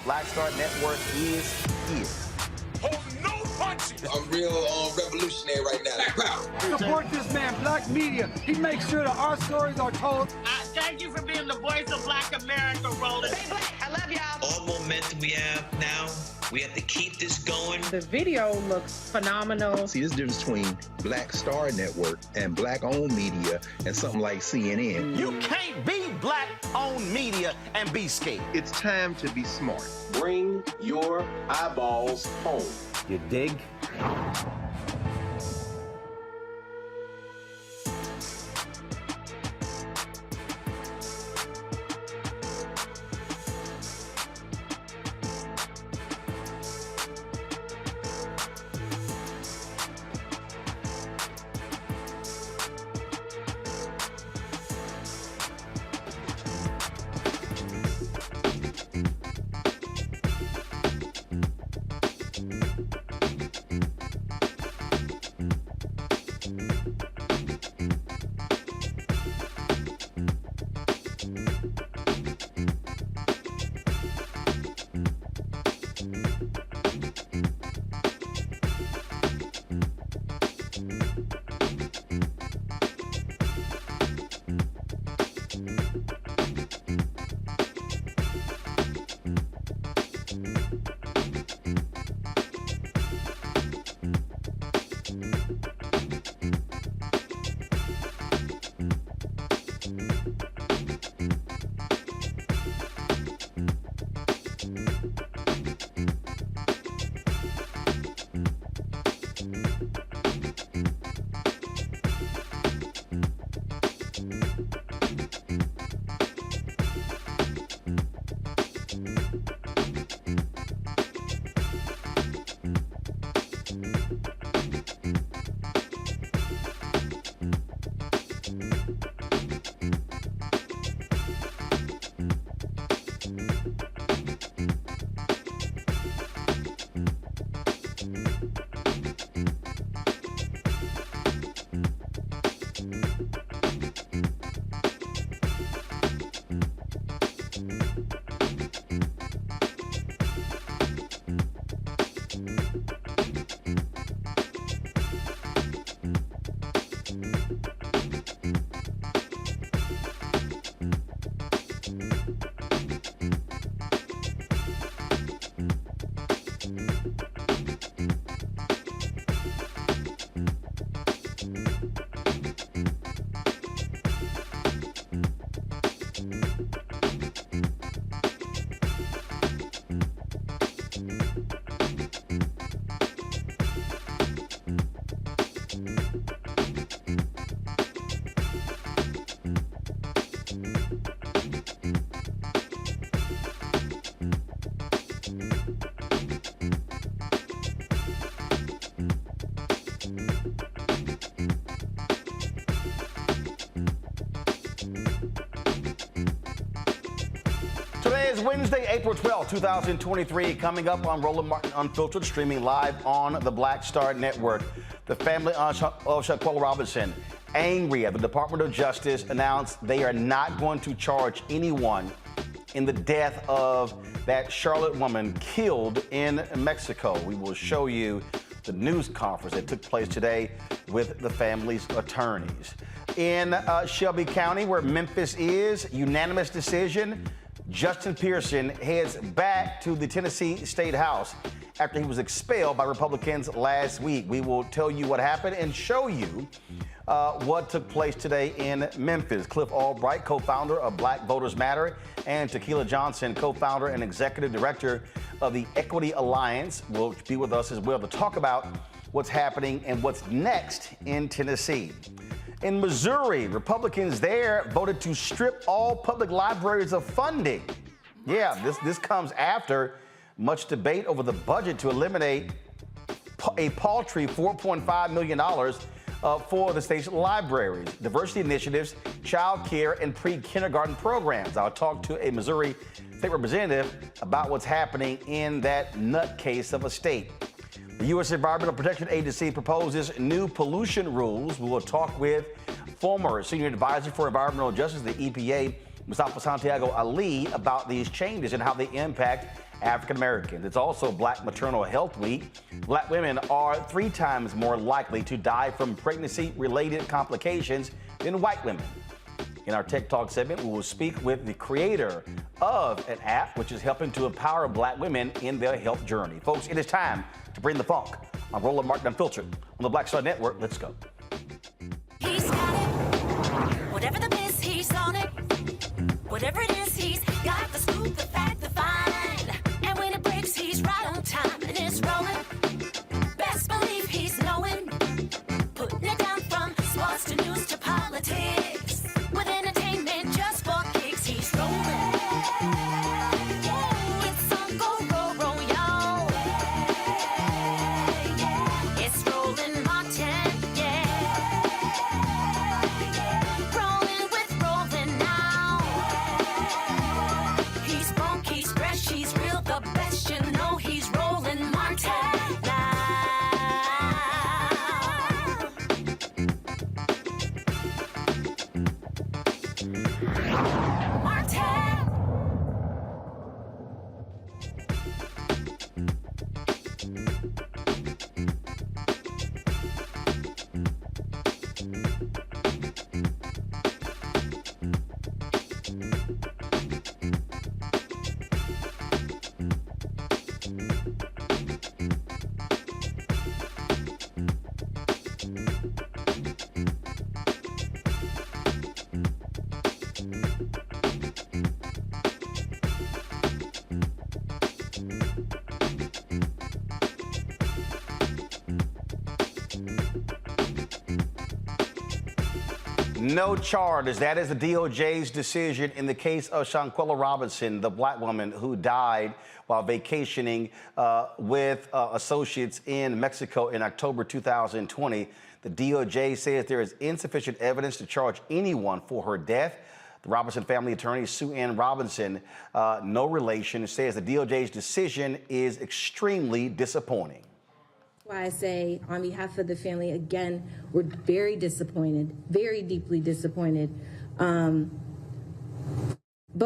Black Star Network is here. Hold no punches. I'm real revolutionary right now. Support this man, Black Media. He makes sure that our stories are told. Thank you for being the voice of Black America, Roland. Stay black. I love y'all. All momentum we have now, we have to keep this going. The video looks phenomenal. See, this difference between Black Star Network and Black-owned media and something like CNN. You can't be Black-owned media and be scared. It's time to be smart. Bring your eyeballs home. You dig? Wednesday, April 12, 2023, coming up on Roland Martin Unfiltered, streaming live on the Black Star Network. The family of Shanquella Robinson, angry at the Department of Justice, announced they are not going to charge anyone in the death of that Charlotte woman killed in Mexico. We will show you the news conference that took place today with the family's attorneys. In Shelby County, where Memphis is, unanimous decision. Justin Pearson heads back to the Tennessee State House after he was expelled by Republicans last week. We will tell you what happened and show you what took place today in Memphis. Cliff Albright, co-founder of Black Voters Matter, and Tequila Johnson, co-founder and executive director of the Equity Alliance, will be with us as well to talk about what's happening and what's next in Tennessee. In Missouri, Republicans there voted to strip all public libraries of funding. Yeah, this comes after much debate over the budget to eliminate a paltry $4.5 million for the state's libraries, diversity initiatives, child care, and pre-kindergarten programs. I'll talk to a Missouri state representative about what's happening in that nutcase of a state. The U.S. Environmental Protection Agency proposes new pollution rules. We will talk with former Senior Advisor for Environmental Justice, the EPA, Mustafa Santiago Ali, about these changes and how they impact African Americans. It's also Black Maternal Health Week. Black women are 3 times more likely to die from pregnancy-related complications than white women. In our Tech Talk segment, we will speak with the creator of an app which is helping to empower Black women in their health journey. Folks, it is time to bring the funk on Roland Martin Unfiltered on the Black Star Network. Let's go. He's got it. Whatever the biz, he's on it. Whatever it is, he's got the scoop, the fact, the find. And when it breaks, he's right on time and it's rolling. Best believe he's knowing. Putting it down from sports to news to politics. With entertainment just for kicks, he's rolling. It's on Go, roll, y'all. It's Roland Martin, yeah. Rolling with Roland now. He's funk, he's fresh, he's real, the best, you know he's Roland Martin now. No charges. That is the DOJ's decision in the case of Shanquella Robinson, the Black woman who died while vacationing with associates in Mexico in October 2020. The DOJ says there is insufficient evidence to charge anyone for her death. The Robinson family attorney, Sue Ann Robinson, no relation, says the DOJ's decision is extremely disappointing. Why I say on behalf of the family, again, we're very disappointed, very deeply disappointed. But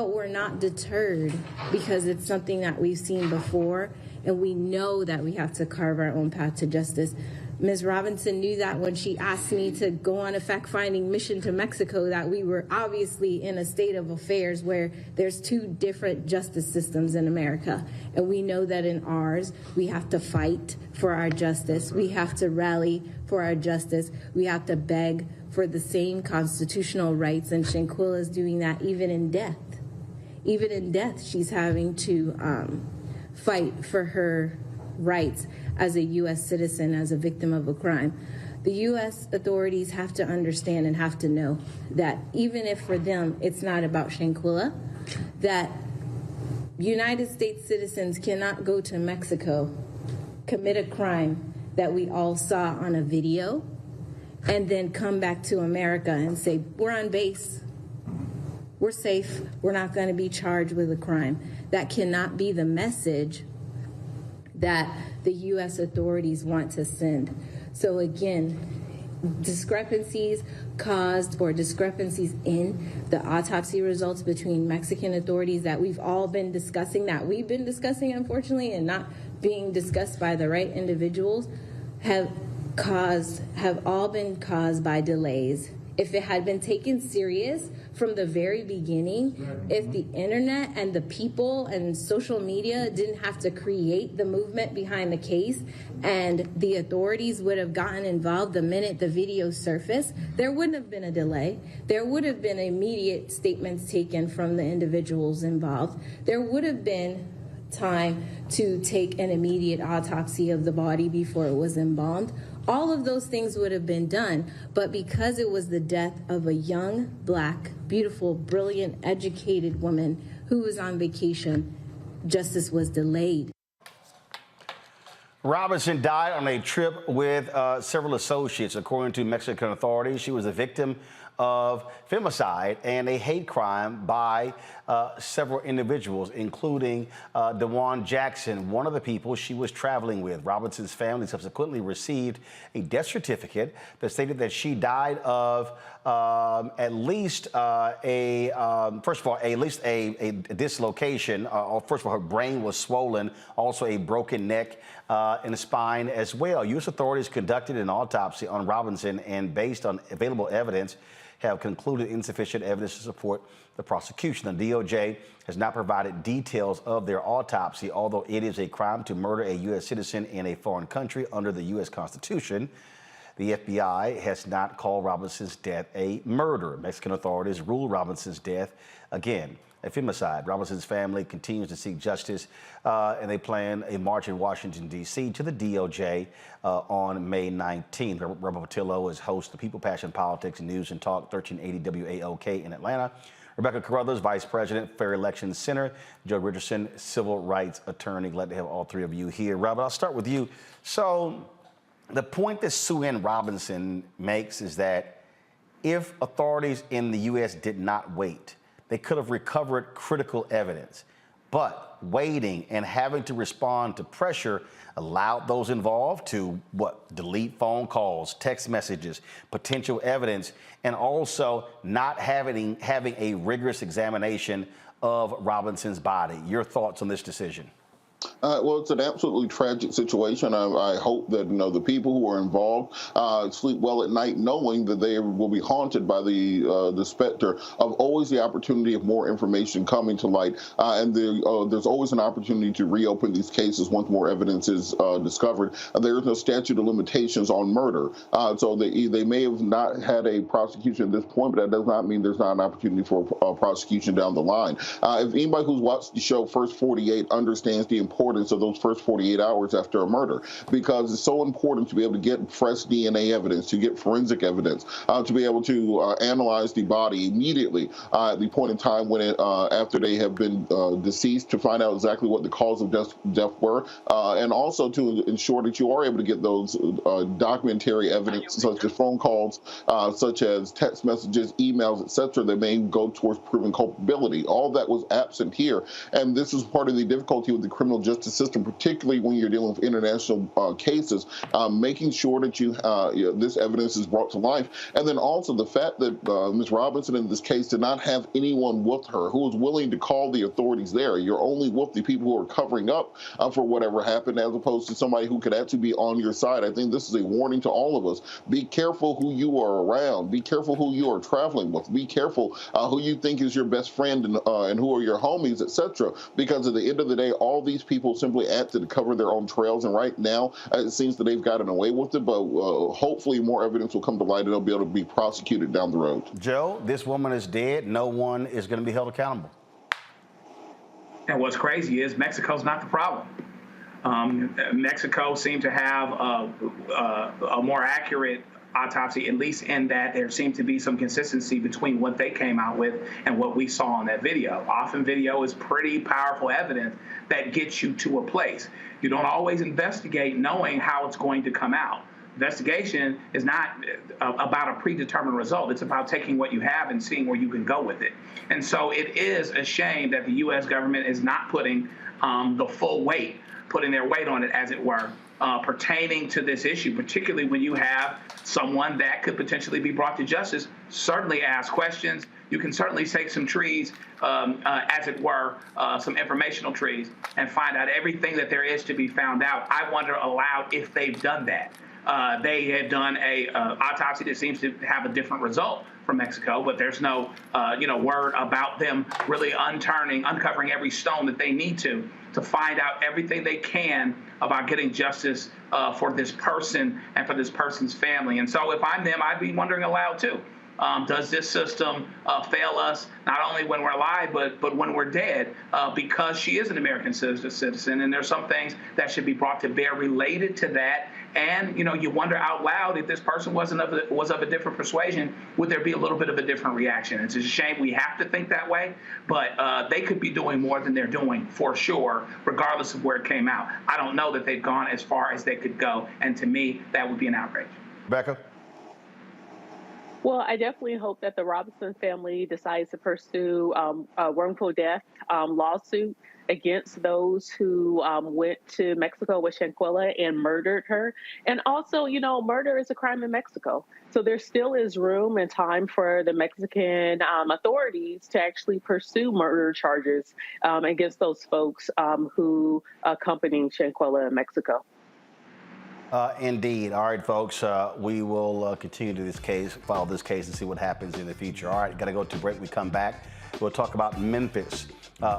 we're not deterred because it's something that we've seen before, and we know that we have to carve our own path to justice. Ms. Robinson knew that when she asked me to go on a fact-finding mission to Mexico, that we were obviously in a state of affairs where there's 2 different justice systems in America. And we know that in ours, we have to fight for our justice. We have to rally for our justice. We have to beg for the same constitutional rights. And Shanquella is doing that even in death. Even in death, she's having to fight for her rights as a U.S. citizen, as a victim of a crime. The U.S. authorities have to understand and have to know that even if for them it's not about Shanquella, that United States citizens cannot go to Mexico, commit a crime that we all saw on a video, and then come back to America and say, we're on base. we're safe, we're not going to be charged with a crime. That cannot be the message that the U.S. authorities want to send. So again, discrepancies in the autopsy results between Mexican authorities that we've been discussing, unfortunately, and not being discussed by the right individuals, have all been caused by delays. If it had been taken serious from the very beginning, if the internet and the people and social media didn't have to create the movement behind the case and the authorities would have gotten involved the minute the video surfaced, there wouldn't have been a delay. There would have been immediate statements taken from the individuals involved. There would have been time to take an immediate autopsy of the body before it was embalmed. All of those things would have been done, but because it was the death of a young, black, beautiful, brilliant, educated woman who was on vacation, justice was delayed. Robinson died on a trip with several associates. According to Mexican authorities, she was a victim of femicide and a hate crime by several individuals, including DeJuan Jackson, one of the people she was traveling with. Robinson's family subsequently received a death certificate that stated that she died of at least a dislocation. First of all, her brain was swollen, also a broken neck and spine as well. U.S. authorities conducted an autopsy on Robinson and, based on available evidence, have concluded insufficient evidence to support the prosecution. The DOJ has not provided details of their autopsy, although it is a crime to murder a U.S. citizen in a foreign country under the U.S. Constitution. The FBI has not called Robinson's death a murder. Mexican authorities ruled Robinson's death, again, a femicide. Robinson's family continues to seek justice, and they plan a march in Washington, D.C. to the DOJ on May 19th. Rebecca Patillo is host of People, Passion, Politics, News and Talk, 1380 WAOK in Atlanta. Rebecca Carruthers, Vice President, Fair Elections Center. Joe Richardson, Civil Rights Attorney. Glad to have all three of you here. Robert, I'll start with you. So the point that Sue Ann Robinson makes is that if authorities in the U.S. did not wait, they could have recovered critical evidence. But waiting and having to respond to pressure allowed those involved to, delete phone calls, text messages, potential evidence, and also not having a rigorous examination of Robinson's body. Your thoughts on this decision? Well, it's an absolutely tragic situation. I hope that the people who are involved sleep well at night, knowing that they will be haunted by the specter of always the opportunity of more information coming to light, and there's always an opportunity to reopen these cases once more evidence is discovered. There is no statute of limitations on murder, so they may have not had a prosecution at this point, but that does not mean there's not an opportunity for a prosecution down the line. If anybody who's watched the show First 48 understands the importance of those first 48 hours after a murder, because it's so important to be able to get fresh DNA evidence, to get forensic evidence, to be able to analyze the body immediately at the point in time when after they have been deceased, to find out exactly what the cause of death were, and also to ensure that you are able to get those documentary evidence, such as phone calls, such as text messages, emails, etc., that may go towards proving culpability. All that was absent here, and this is part of the difficulty with the criminal justice system, particularly when you're dealing with international cases, making sure that this evidence is brought to life. And then also the fact that Ms. Robinson in this case did not have anyone with her who was willing to call the authorities there. You're only with the people who are covering up for whatever happened, as opposed to somebody who could actually be on your side. I think this is a warning to all of us. Be careful who you are around. Be careful who you are traveling with. Be careful who you think is your best friend and who are your homies, etc. Because at the end of the day, all these people simply acted to cover their own trails, and right now it seems that they've gotten away with it, but hopefully more evidence will come to light and they'll be able to be prosecuted down the road. Joe, this woman is dead. No one is going to be held accountable. And what's crazy is Mexico's not the problem. Mexico seemed to have a more accurate autopsy, at least in that there seemed to be some consistency between what they came out with and what we saw on that video. Often video is pretty powerful evidence that gets you to a place. You don't always investigate knowing how it's going to come out. Investigation is not about a predetermined result. It's about taking what you have and seeing where you can go with it. And so it is a shame that the U.S. government is not putting the full weight, putting their weight on it, as it were, pertaining to this issue, particularly when you have someone that could potentially be brought to justice. Certainly ask questions. You can certainly take some trees, as it were, some informational trees, and find out everything that there is to be found out. I wonder aloud if they've done that. They had done a autopsy that seems to have a different result from Mexico, but there's no, word about them really uncovering every stone that they need to find out everything they can about getting justice for this person and for this person's family. And so if I'm them, I'd be wondering aloud too. Does this system fail us not only when we're alive, but when we're dead? Because she is an American citizen, and there's some things that should be brought to bear related to that. And you wonder out loud, if this person was of a different persuasion, would there be a little bit of a different reaction? It's a shame we have to think that way, but they could be doing more than they're doing for sure, regardless of where it came out. I don't know that they've gone as far as they could go, and to me, that would be an outrage. Rebecca? Well, I definitely hope that the Robinson family decides to pursue a wrongful death lawsuit against those who went to Mexico with Shanquella and murdered her. And also, murder is a crime in Mexico. So there still is room and time for the Mexican authorities to actually pursue murder charges against those folks who accompanied Shanquella in Mexico. Indeed. All right, folks, we will continue to follow this case and see what happens in the future. All right, got to go to break. We come back. We'll talk about Memphis,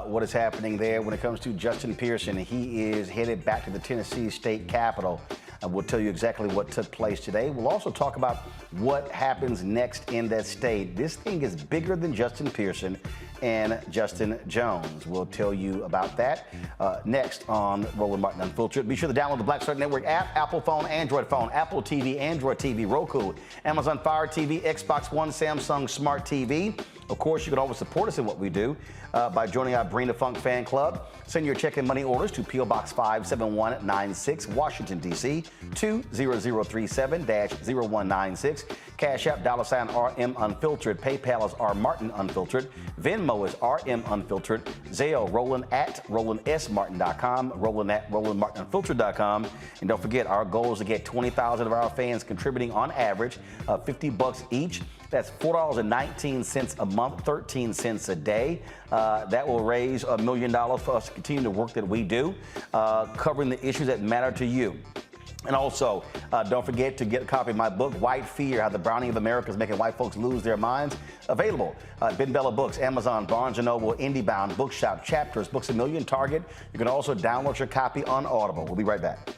what is happening there when it comes to Justin Pearson. He is headed back to the Tennessee state capitol. We'll tell you exactly what took place today. We'll also talk about what happens next in that state. This thing is bigger than Justin Pearson and Justin Jones. We'll tell you about that next on Roland Martin Unfiltered. Be sure to download the Black Star Network app, Apple phone, Android phone, Apple TV, Android TV, Roku, Amazon Fire TV, Xbox One, Samsung Smart TV. Of course, you can always support us in what we do by joining our Bring the Funk fan club. Send your check and money orders to P.O. Box 57196, Washington, D.C. 20037-0196. Cash App, $RM Unfiltered. PayPal is R Martin Unfiltered. Venmo is RM Unfiltered. Zelle, Roland at RolandSMartin.com. Roland at RolandMartinUnfiltered.com. And don't forget, our goal is to get 20,000 of our fans contributing on average $50 each. That's $4.19 a month, 13 cents a day. That will raise $1 million for us to continue the work that we do, covering the issues that matter to you. And also, don't forget to get a copy of my book, White Fear, How the Browning of America is Making White Folks Lose Their Minds. Available at Ben Bella Books, Amazon, Barnes & Noble, IndieBound, Bookshop, Chapters, Books A Million, Target. You can also download your copy on Audible. We'll be right back.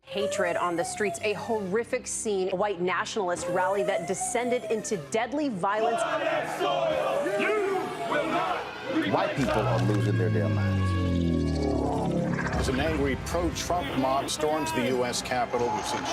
Hatred on the streets, a horrific scene, a white nationalist rally that descended into deadly violence. White people are losing their damn minds. As an angry pro-Trump mob storms the U.S. Capitol, we've seen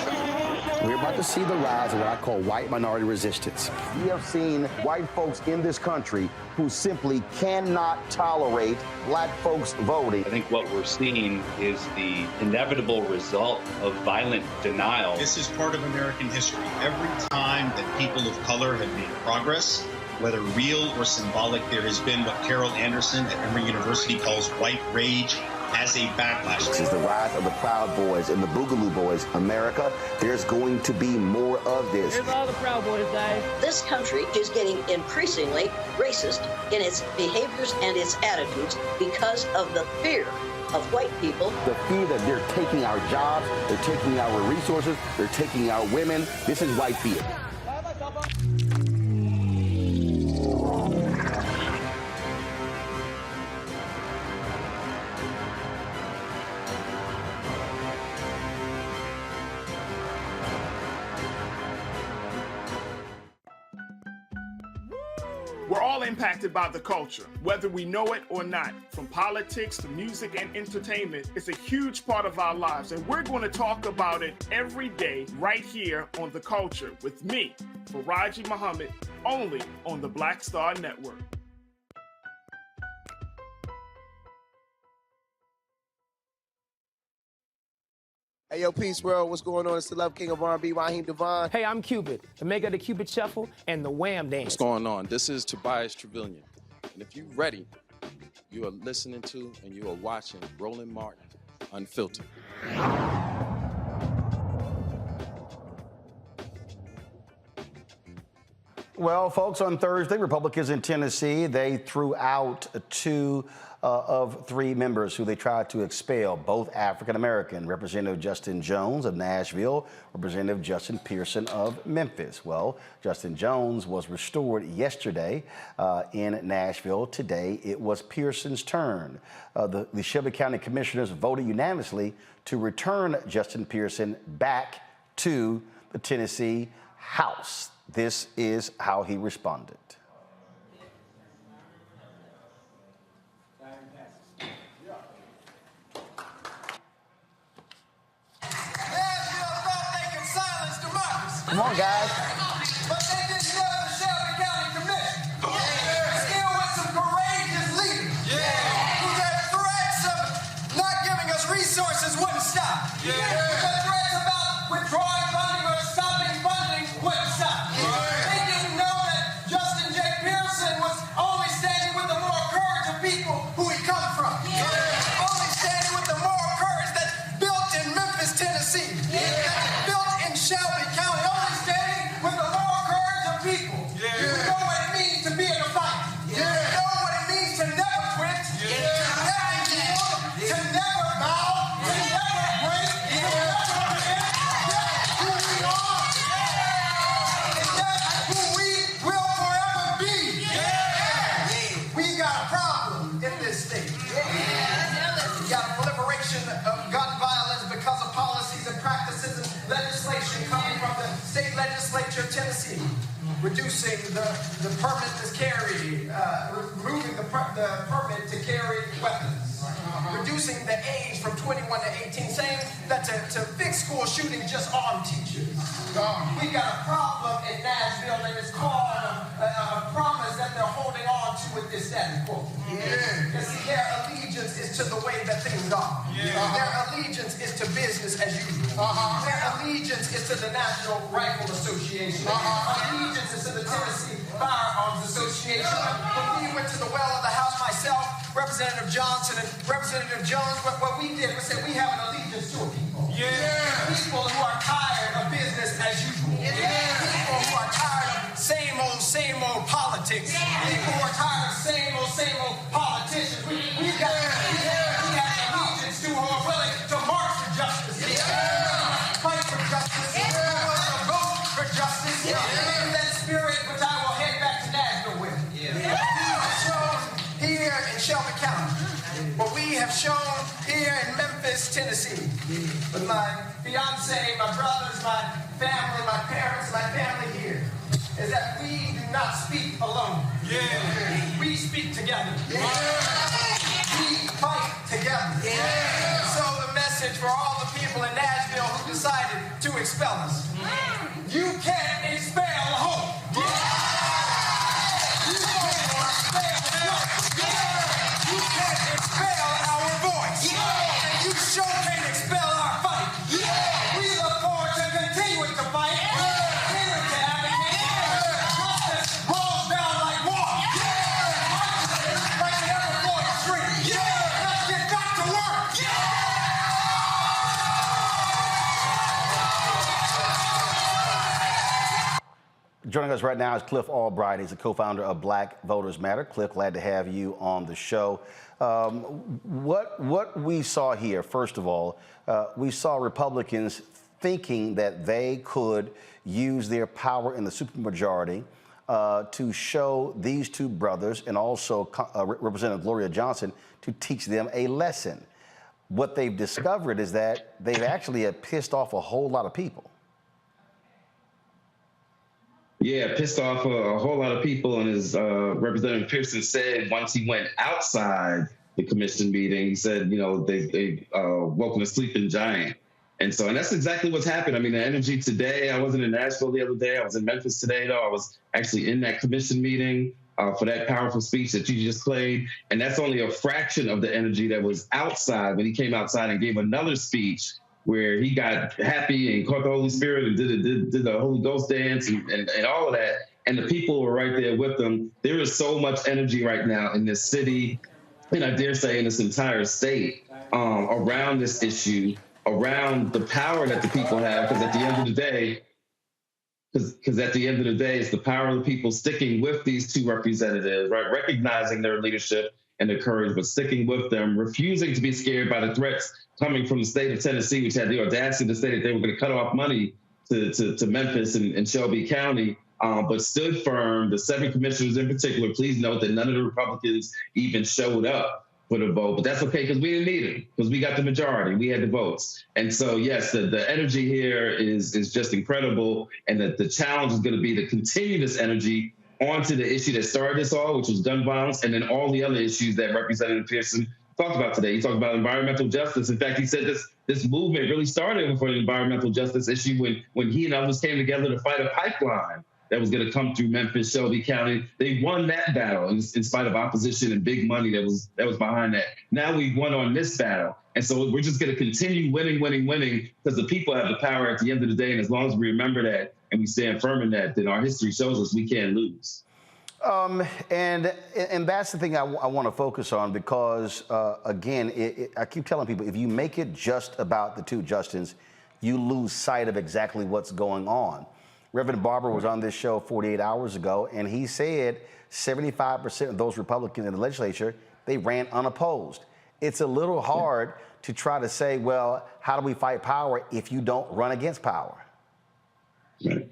We're about to see the rise of what I call white minority resistance. We have seen white folks in this country who simply cannot tolerate black folks voting. I think what we're seeing is the inevitable result of violent denial. This is part of American history. Every time that people of color have made progress, whether real or symbolic, there has been what Carol Anderson at Emory University calls white rage as a backlash. This is the rise of the Proud Boys and the Boogaloo Boys. America, there's going to be more of this. Here's all the Proud Boys, Dave. This country is getting increasingly racist in its behaviors and its attitudes because of the fear of white people. The fear that they're taking our jobs, they're taking our resources, they're taking our women. This is white fear. We're all impacted by the culture, whether we know it or not. From politics to music and entertainment, it's a huge part of our lives, and we're going to talk about it every day right here on The Culture with me, Faraji Muhammad, only on the Black Star Network. Hey, yo, peace, world. What's going on? It's the Love King of R&B, Raheem Devon. Hey, I'm Cupid, the maker of the Cupid Shuffle and the Wham Dance. What's going on? This is Tobias Trevelyan. And if you're ready, you are listening to and you are watching Roland Martin Unfiltered. Well, folks, on Thursday, Republicans in Tennessee, they threw out two of three members who they tried to expel, both African-American, Representative Justin Jones of Nashville, Representative Justin Pearson of Memphis. Well, Justin Jones was restored yesterday in Nashville. Today, it was Pearson's turn. The Shelby County Commissioners voted unanimously to return Justin Pearson back to the Tennessee House. This is how he responded. Come on, guys. But they didn't know the Shelby County Commission. Still with some courageous leaders. Who got threats of not giving us resources wouldn't stop. Who got threats about withdrawing funding or stopping funding wouldn't stop. They didn't know that Justin J. Pearson was only standing with the moral courage of people who he come from. Only standing with the moral courage that's built in Memphis, Tennessee. Built in Shelby County. With the moral courage of people. You know what it means to be in a fight. You know what it means to never quit, to never yield, to never bow, to never break, to never forget. That's who we are. And that's who we will forever be. We got a problem in this state. We got a proliferation of gun violence because of policies and practices and legislation coming from the state legislature of Tennessee, reducing the permit to carry, removing the permit to carry weapons, reducing the age from 21 to 18, saying that to fix school shootings, just arm teachers. We got a problem in Nashville that is called a promise that they're holding on to with this status quo. Because see, their allegiance is to the way that things are. Their allegiance is to business as usual. Their allegiance is to the National Rifle Association. Allegiance is to the Tennessee Firearms Association. When we went to the well of the House, myself, Representative Johnson, and Representative Jones, what we did was say we have an allegiance to a people. People who are tired of business as usual. People who are tired of same old politics. People who are tired of same old politicians. We got allegiance to who are willing to march for justice. Fight for justice. Vote for justice. In that spirit, which I will head back to Nashville with. We have shown here in Shelby County, what we have shown here in Memphis, Tennessee, with my fiance, my brothers, my family, my parents, my family here, is that we do not speak alone. We speak together. We fight together. So the message for all the people in Nashville who decided to expel us: you can't expel hope. You can't expel our voice. And you sure can't expel our fight. We look forward to continuing to fight. Continuing to advocate. Justice rolls down like water. Like an ever-flowing stream. Let's get back to work. Joining us right now is Cliff Albright. He's the co-founder of Black Voters Matter. Cliff, glad to have you on the show. What we saw here, first of all, we saw Republicans thinking that they could use their power in the supermajority to show these two brothers and also Representative Gloria Johnson to teach them a lesson. What they've discovered is that they've actually pissed off a whole lot of people. Yeah, pissed off a whole lot of people. And as Representative Pearson said, once he went outside the commission meeting, he said, you know, they woken a sleeping giant. And that's exactly what's happened. I mean, the energy today, I wasn't in Nashville the other day. I was in Memphis today, though. I was actually in that commission meeting for that powerful speech that you just played. And that's only a fraction of the energy that was outside when he came outside and gave another speech where he got happy and caught the Holy Spirit and did the Holy Ghost dance and all of that. And the people were right there with him. There is so much energy right now in this city, and I dare say in this entire state, around this issue, around the power that the people have, because at the end of the day, it's the power of the people sticking with these two representatives, right? Recognizing their leadership and their courage, but sticking with them, refusing to be scared by the threats coming from the state of Tennessee, which had the audacity to say that they were going to cut off money to Memphis and Shelby County, but stood firm. The 7 commissioners in particular, please note that none of the Republicans even showed up for the vote, but that's okay because we didn't need it, because we got the majority, we had the votes. And so, yes, the energy here is just incredible, and that the challenge is going to be to continue this energy onto the issue that started this all, which was gun violence, and then all the other issues that Representative Pearson talked about today. He talked about environmental justice. In fact, he said this movement really started for the environmental justice issue when he and others came together to fight a pipeline that was going to come through Memphis, Shelby County. They won that battle in spite of opposition and big money that was behind that. Now we've won on this battle. And so we're just going to continue winning, because the people have the power at the end of the day. And as long as we remember that and we stand firm in that, then our history shows us we can't lose. And that's the thing I want to focus on, because, again, I keep telling people, if you make it just about the two Justins, you lose sight of exactly what's going on. Reverend Barber was on this show 48 hours ago, and he said 75% of those Republicans in the legislature, they ran unopposed. It's a little hard to try to say, well, how do we fight power if you don't run against power? Right.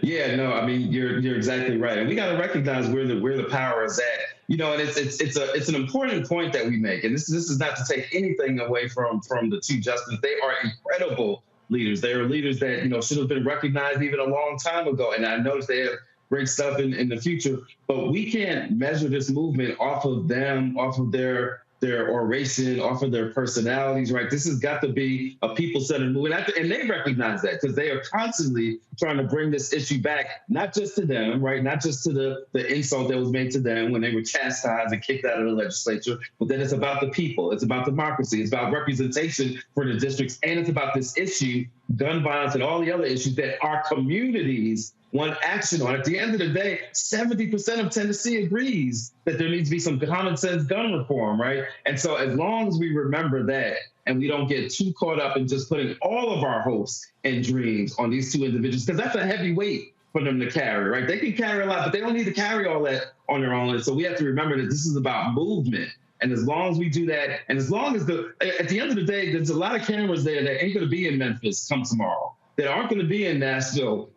Yeah, no, I mean, you're exactly right. And we got to recognize where the power is at. You know, and it's an important point that we make. And this is not to take anything away from the two Justins. They are incredible leaders. They are leaders that, should have been recognized even a long time ago. And I noticed they have great stuff in the future. But we can't measure this movement off of them, off of their oration, off of their personalities, right? This has got to be a people-centered movement. And they recognize that, because they are constantly trying to bring this issue back, not just to them, right? Not just to the insult that was made to them when they were chastised and kicked out of the legislature, but then it's about the people. It's about democracy. It's about representation for the districts. And it's about this issue, gun violence and all the other issues that our communities want action on. At the end of the day, 70% of Tennessee agrees that there needs to be some common sense gun reform, right? And so as long as we remember that, and we don't get too caught up in just putting all of our hopes and dreams on these two individuals, because that's a heavy weight for them to carry, right? They can carry a lot, but they don't need to carry all that on their own. And so we have to remember that this is about movement. And as long as we do that, and as long as at the end of the day, there's a lot of cameras there that ain't going to be in Memphis come tomorrow, that aren't going to be in Nashville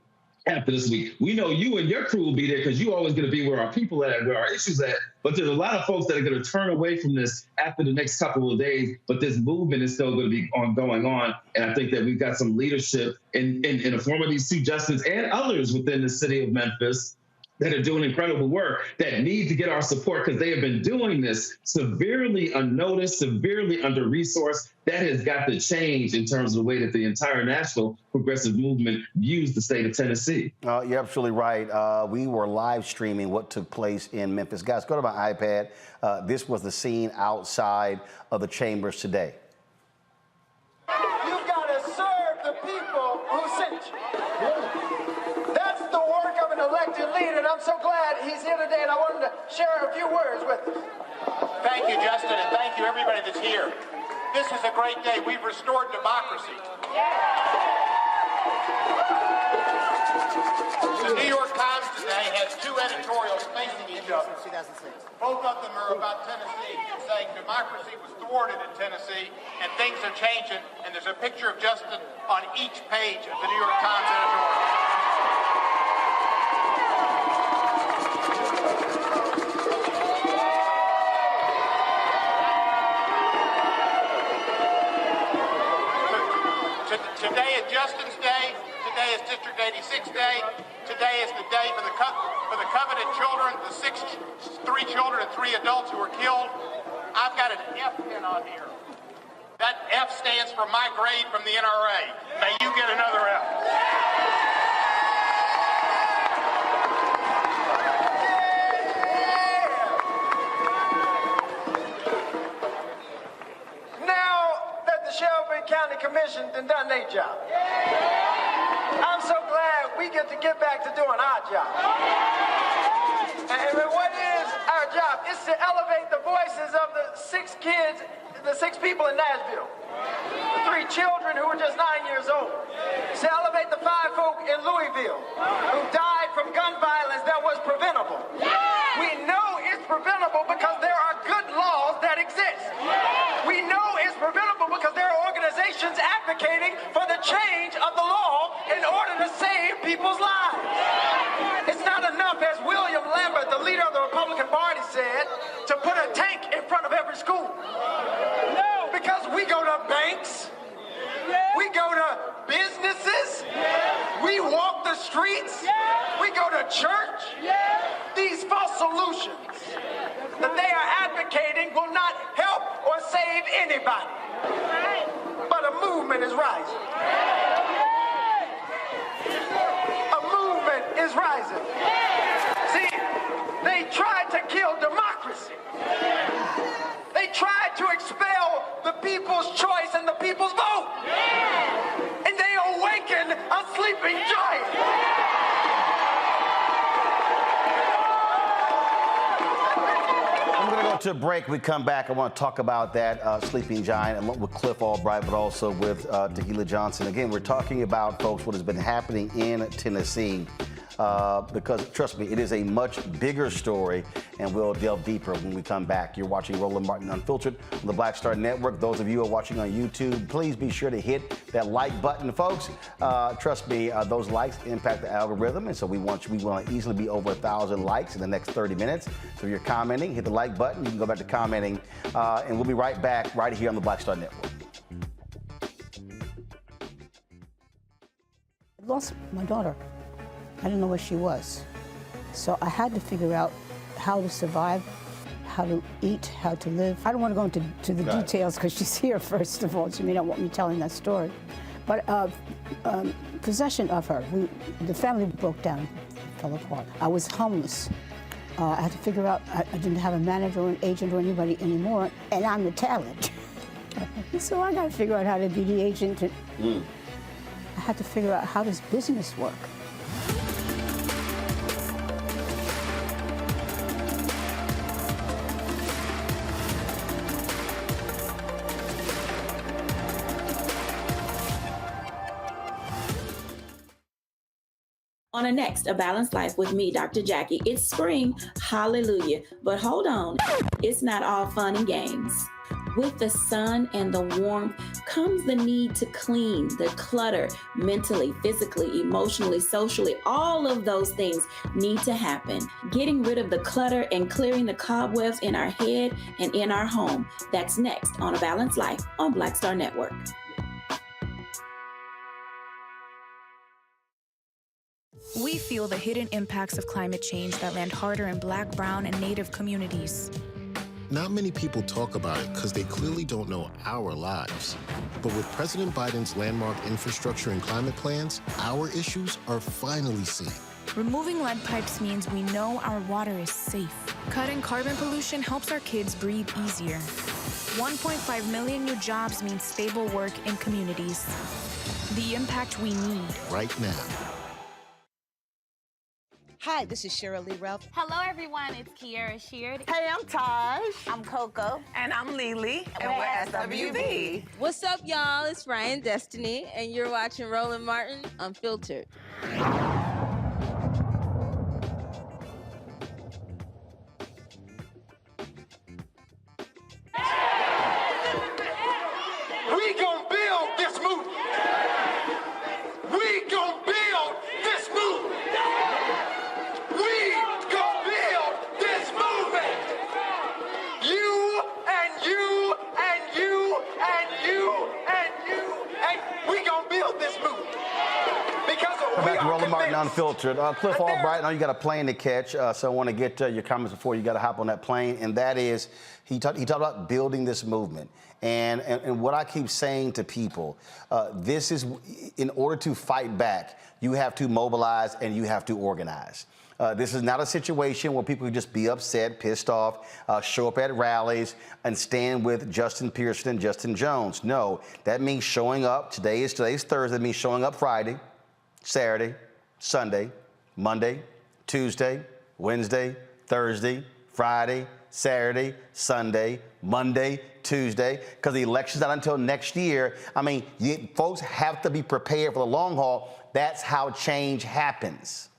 after this week. We know you and your crew will be there, because you're always going to be where our people at, where our issues at. But there's a lot of folks that are going to turn away from this after the next couple of days. But this movement is still going to be going on. And I think that we've got some leadership in the form of these two Justins and others within the city of Memphis that are doing incredible work that need to get our support, because they have been doing this severely unnoticed, severely under-resourced. That has got to change in terms of the way that the entire national progressive movement views the state of Tennessee. You're absolutely right. We were live streaming what took place in Memphis. Guys, go to my iPad. This was the scene outside of the chambers today. You've got to serve the people who sent you. That's the work of an elected leader, and I'm so glad he's here today, and I want him to share a few words with us. Thank you, Justin, and thank you, everybody that's here. This is a great day. We've restored democracy. The New York Times today has two editorials facing each other. Both of them are about Tennessee, saying democracy was thwarted in Tennessee and things are changing, and there's a picture of Justin on each page of the New York Times editorial. Today is Justin's Day. Today is District 86 Day. Today is the day for the coveted children, the 3 children and 3 adults who were killed. I've got an F pin on here. That F stands for my grade from the NRA. May you get another F. Now that the Shelby County Commission Commission done their job. I'm so glad we get to get back to doing our job. And what is our job? It's to elevate the voices of the 6 kids, the 6 people in Nashville. The 3 children who were just 9 years old. It's to elevate the 5 folk in Louisville who died from gun violence that was preventable. We know it's preventable because there are good laws that exist. We know it's preventable because there are organizations advocating for the change of the law in order to save people's lives. It's not enough, as William Lambert, the leader of the Republican Party, said, to put a tank in front of every school. No, because we go to banks, we go to businesses, we walk the streets, we go to church. These false solutions that they are advocating will not help or save anybody. But a movement is rising. A movement is rising. See, they tried to kill democracy. They tried to expel the people's choice and the people's vote. And they awakened a sleeping giant. I'm going to go to a break. We come back. I want to talk about that sleeping giant and with Cliff Albright, but also with Tahila Johnson. Again, we're talking about, folks, what has been happening in Tennessee. Because, trust me, it is a much bigger story, and we'll delve deeper when we come back. You're watching Roland Martin Unfiltered on the Black Star Network. Those of you who are watching on YouTube, please be sure to hit that like button, folks. Trust me, those likes impact the algorithm, and so we want to easily be over 1,000 likes in the next 30 minutes. So if you're commenting, hit the like button. You can go back to commenting, and we'll be right back right here on the Black Star Network. I lost my daughter. I didn't know where she was. So I had to figure out how to survive, how to eat, how to live. I don't want to go into the details because she's here, first of all. She may not want me telling that story. But possession of her, the family broke down, fell apart. I was homeless. I had to figure out, I didn't have a manager or an agent or anybody anymore, and I'm the talent. So I got to figure out how to be the agent. I had to figure out, how does business work? On a next, A Balanced Life with me, Dr. Jackie. It's spring, hallelujah. But hold on, it's not all fun and games. With the sun and the warmth comes the need to clean, the clutter, mentally, physically, emotionally, socially. All of those things need to happen. Getting rid of the clutter and clearing the cobwebs in our head and in our home. That's next on A Balanced Life on Black Star Network. We feel the hidden impacts of climate change that land harder in Black, brown, and Native communities. Not many people talk about it because they clearly don't know our lives. But with President Biden's landmark infrastructure and climate plans, our issues are finally seen. Removing lead pipes means we know our water is safe. Cutting carbon pollution helps our kids breathe easier. 1.5 million new jobs means stable work in communities. The impact we need. Right now. Hi, this is Cheryl Lee Ralph. Hello, everyone. It's Kiara Sheard. Hey, I'm Taj. I'm Coco. And I'm Lily. And we're SWB. What's up, y'all? It's Ryan Destiny, and you're watching Roland Martin Unfiltered. We gonna build this movement. We gonna build this movement. We gonna build this movement. You and you and you and you and you and we gonna build this movement. Because Come back to Roland Martin Unfiltered. Cliff Albright, I know you got a plane to catch, so I want to get your comments before you got to hop on that plane. And that is, he talked about building this movement. And what I keep saying to people, this is, in order to fight back, you have to mobilize and you have to organize. This is not a situation where people can just be upset, pissed off, show up at rallies and stand with Justin Pearson and Justin Jones. No, that means showing up. Today's Thursday. That means showing up Friday, Saturday, Sunday, Monday, Tuesday, Wednesday, Thursday, Friday, Saturday, Sunday, Monday, Tuesday, because the election's not until next year. I mean, folks have to be prepared for the long haul. That's how change happens.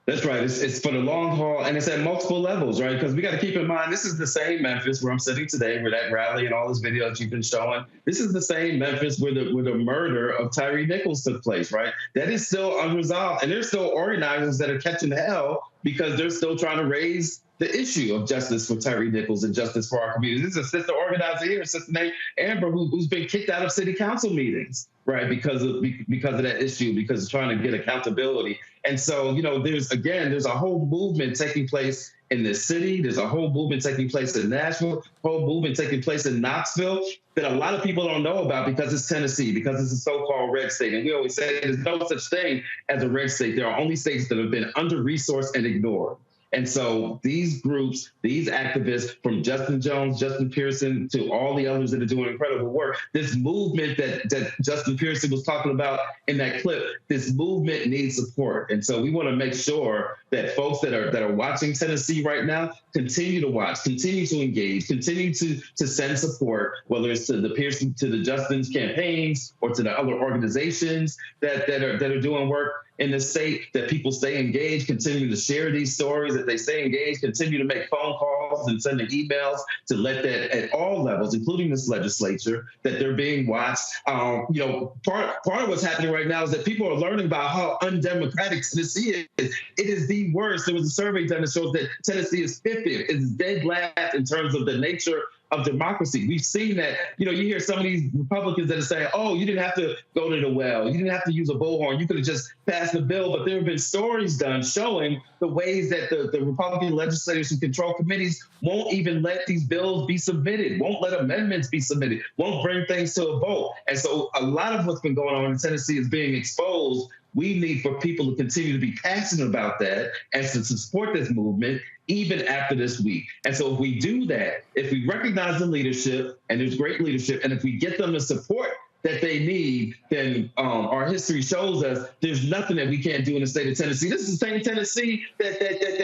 That's right. It's for the long haul, and it's at multiple levels, right? Because we got to keep in mind, this is the same Memphis where I'm sitting today, where that rally and all this videos you've been showing. This is the same Memphis where the murder of Tyree Nichols took place, right? That is still unresolved, and there's still organizers that are catching hell because they're still trying to raise the issue of justice for Tyree Nichols and justice for our community. This is a sister organizer here, Sister named Amber, who's been kicked out of city council meetings, right, because of that issue, because of trying to get accountability. And so, you know, there's a whole movement taking place in this city. There's a whole movement taking place in Nashville, whole movement taking place in Knoxville that a lot of people don't know about because it's Tennessee, because it's a so-called red state. And we always say there's no such thing as a red state. There are only states that have been under-resourced and ignored. And so these groups, these activists, from Justin Jones, Justin Pearson, to all the others that are doing incredible work, this movement that Justin Pearson was talking about in that clip, this movement needs support. And so we want to make sure that folks that are watching Tennessee right now continue to watch, continue to engage, continue to send support, whether it's to the Pearson, to the Justin's campaigns, or to the other organizations that are doing work in the state, that people stay engaged, continue to share these stories, that they stay engaged, continue to make phone calls and sending emails to let that at all levels, including this legislature, that they're being watched. You know, part of what's happening right now is that people are learning about how undemocratic Tennessee is. It is the worst. There was a survey done that shows that Tennessee is 50th. It's dead last in terms of the nature of democracy. We've seen that, you know, you hear some of these Republicans that are saying, oh, you didn't have to go to the well, you didn't have to use a bullhorn, you could have just passed the bill. But there have been stories done showing the ways that the Republican legislators who control committees won't even let these bills be submitted, won't let amendments be submitted, won't bring things to a vote. And so a lot of what's been going on in Tennessee is being exposed. We need for people to continue to be passionate about that and to support this movement even after this week. And so if we do that, if we recognize the leadership, and there's great leadership, and if we get them the support that they need, then our history shows us there's nothing that we can't do in the state of Tennessee. This is the same Tennessee that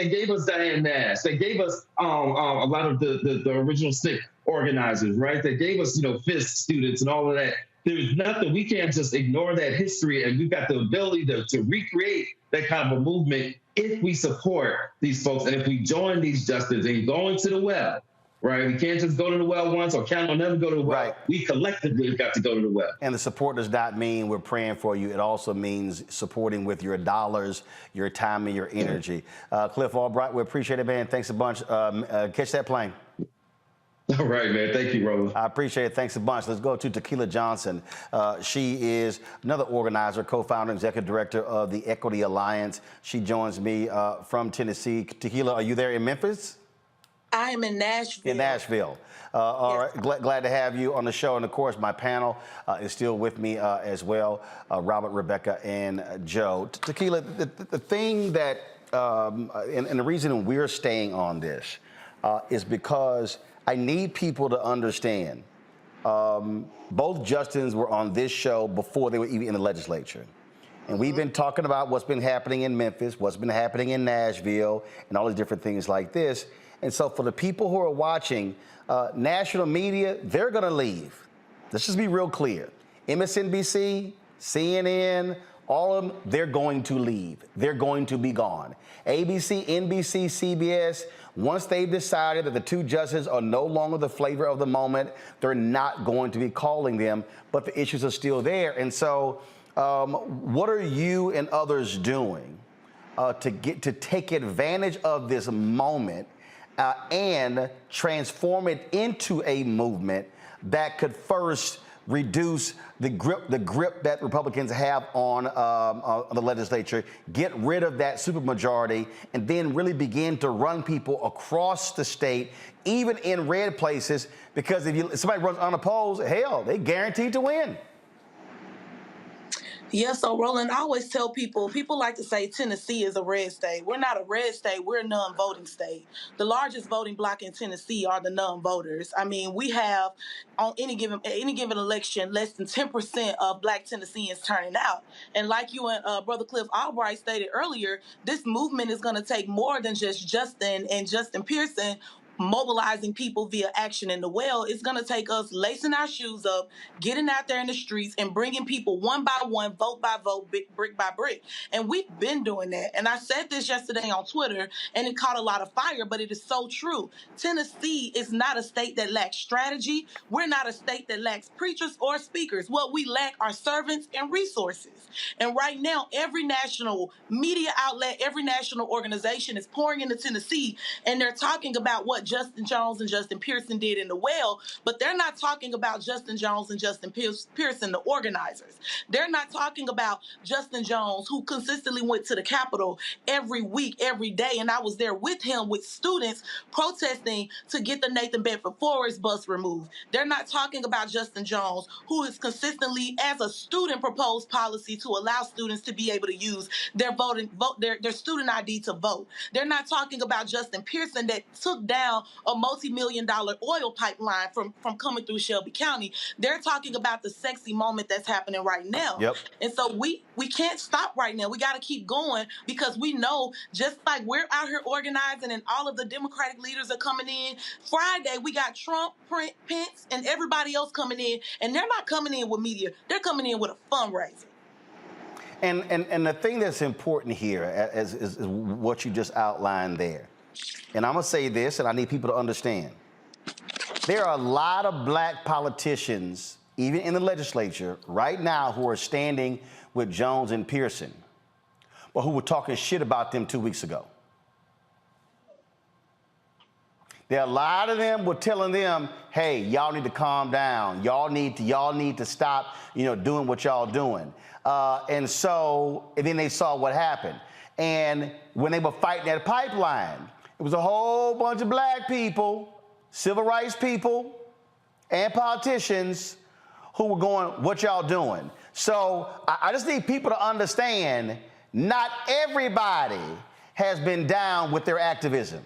gave us Diane Nash, that gave us a lot of the original SNCC organizers, right? That gave us, you know, FISC students and all of that. There's nothing, we can't just ignore that history, and we've got the ability to recreate that kind of a movement if we support these folks and if we join these justices and going to the well, right? We can't just go to the well once or count on them to go to the well. Right. We collectively have got to go to the well. And the support does not mean we're praying for you. It also means supporting with your dollars, your time, and your energy. Cliff Albright, we appreciate it, man. Thanks a bunch. Catch that plane. All right, man. Thank you, Roland. I appreciate it. Thanks a bunch. Let's go to Tequila Johnson. She is another organizer, co-founder, executive director of the Equity Alliance. She joins me from Tennessee. Tequila, are you there in Memphis? I am in Nashville. In Nashville. All right. Glad to have you on the show. And, of course, my panel is still with me as well, Robert, Rebecca, and Joe. Tequila, the thing that, and the reason we're staying on this is because I need people to understand both Justins were on this show before they were even in the legislature. And we've been talking about what's been happening in Memphis, what's been happening in Nashville, and all these different things like this. And so for the people who are watching, national media, they're going to leave. Let's just be real clear. MSNBC, CNN, all of them, they're going to leave. They're going to be gone. ABC, NBC, CBS, once they've decided that the two justices are no longer the flavor of the moment, they're not going to be calling them, but the issues are still there. And so what are you and others doing to take advantage of this moment and transform it into a movement that could first reduce the grip that Republicans have on the legislature, get rid of that supermajority, and then really begin to run people across the state, even in red places, because if somebody runs unopposed, hell, they guaranteed to win. Yeah, so Roland, I always tell people like to say Tennessee is a red state. We're not a red state, we're a non-voting state. The largest voting bloc in Tennessee are the non-voters. I mean, we have on any given election less than 10% of Black Tennesseans turning out. And like you and Brother Cliff Albright stated earlier, this movement is going to take more than just Justin and Justin Pearson mobilizing people via action in the well. It's going to take us lacing our shoes up, getting out there in the streets, and bringing people one by one, vote by vote, brick by brick. And we've been doing that. And I said this yesterday on Twitter, and it caught a lot of fire, but it is so true. Tennessee is not a state that lacks strategy. We're not a state that lacks preachers or speakers. What we lack are servants and resources. And right now, every national media outlet, every national organization is pouring into Tennessee, and they're talking about what Justin Jones and Justin Pearson did in the well, but they're not talking about Justin Jones and Justin Pearson, the organizers. They're not talking about Justin Jones, who consistently went to the Capitol every week, every day, and I was there with him with students protesting to get the Nathan Bedford Forrest bus removed. They're not talking about Justin Jones, who has consistently, as a student, proposed policy to allow students to be able to use their their student ID to vote. They're not talking about Justin Pearson that took down a multi-million-dollar oil pipeline from coming through Shelby County. They're talking about the sexy moment that's happening right now. Yep. And so we can't stop right now. We got to keep going, because we know, just like we're out here organizing and all of the Democratic leaders are coming in, Friday we got Trump, Pence, and everybody else coming in, and they're not coming in with media. They're coming in with a fundraiser. And the thing that's important here is what you just outlined there. And I'm going to say this, and I need people to understand. There are a lot of Black politicians, even in the legislature, right now, who are standing with Jones and Pearson, but who were talking shit about them 2 weeks ago. There are a lot of them were telling them, hey, y'all need to calm down. Y'all need to stop, doing what y'all doing. And then they saw what happened. And when they were fighting that pipeline, it was a whole bunch of Black people, civil rights people, and politicians who were going, what y'all doing? So I just need people to understand, not everybody has been down with their activism.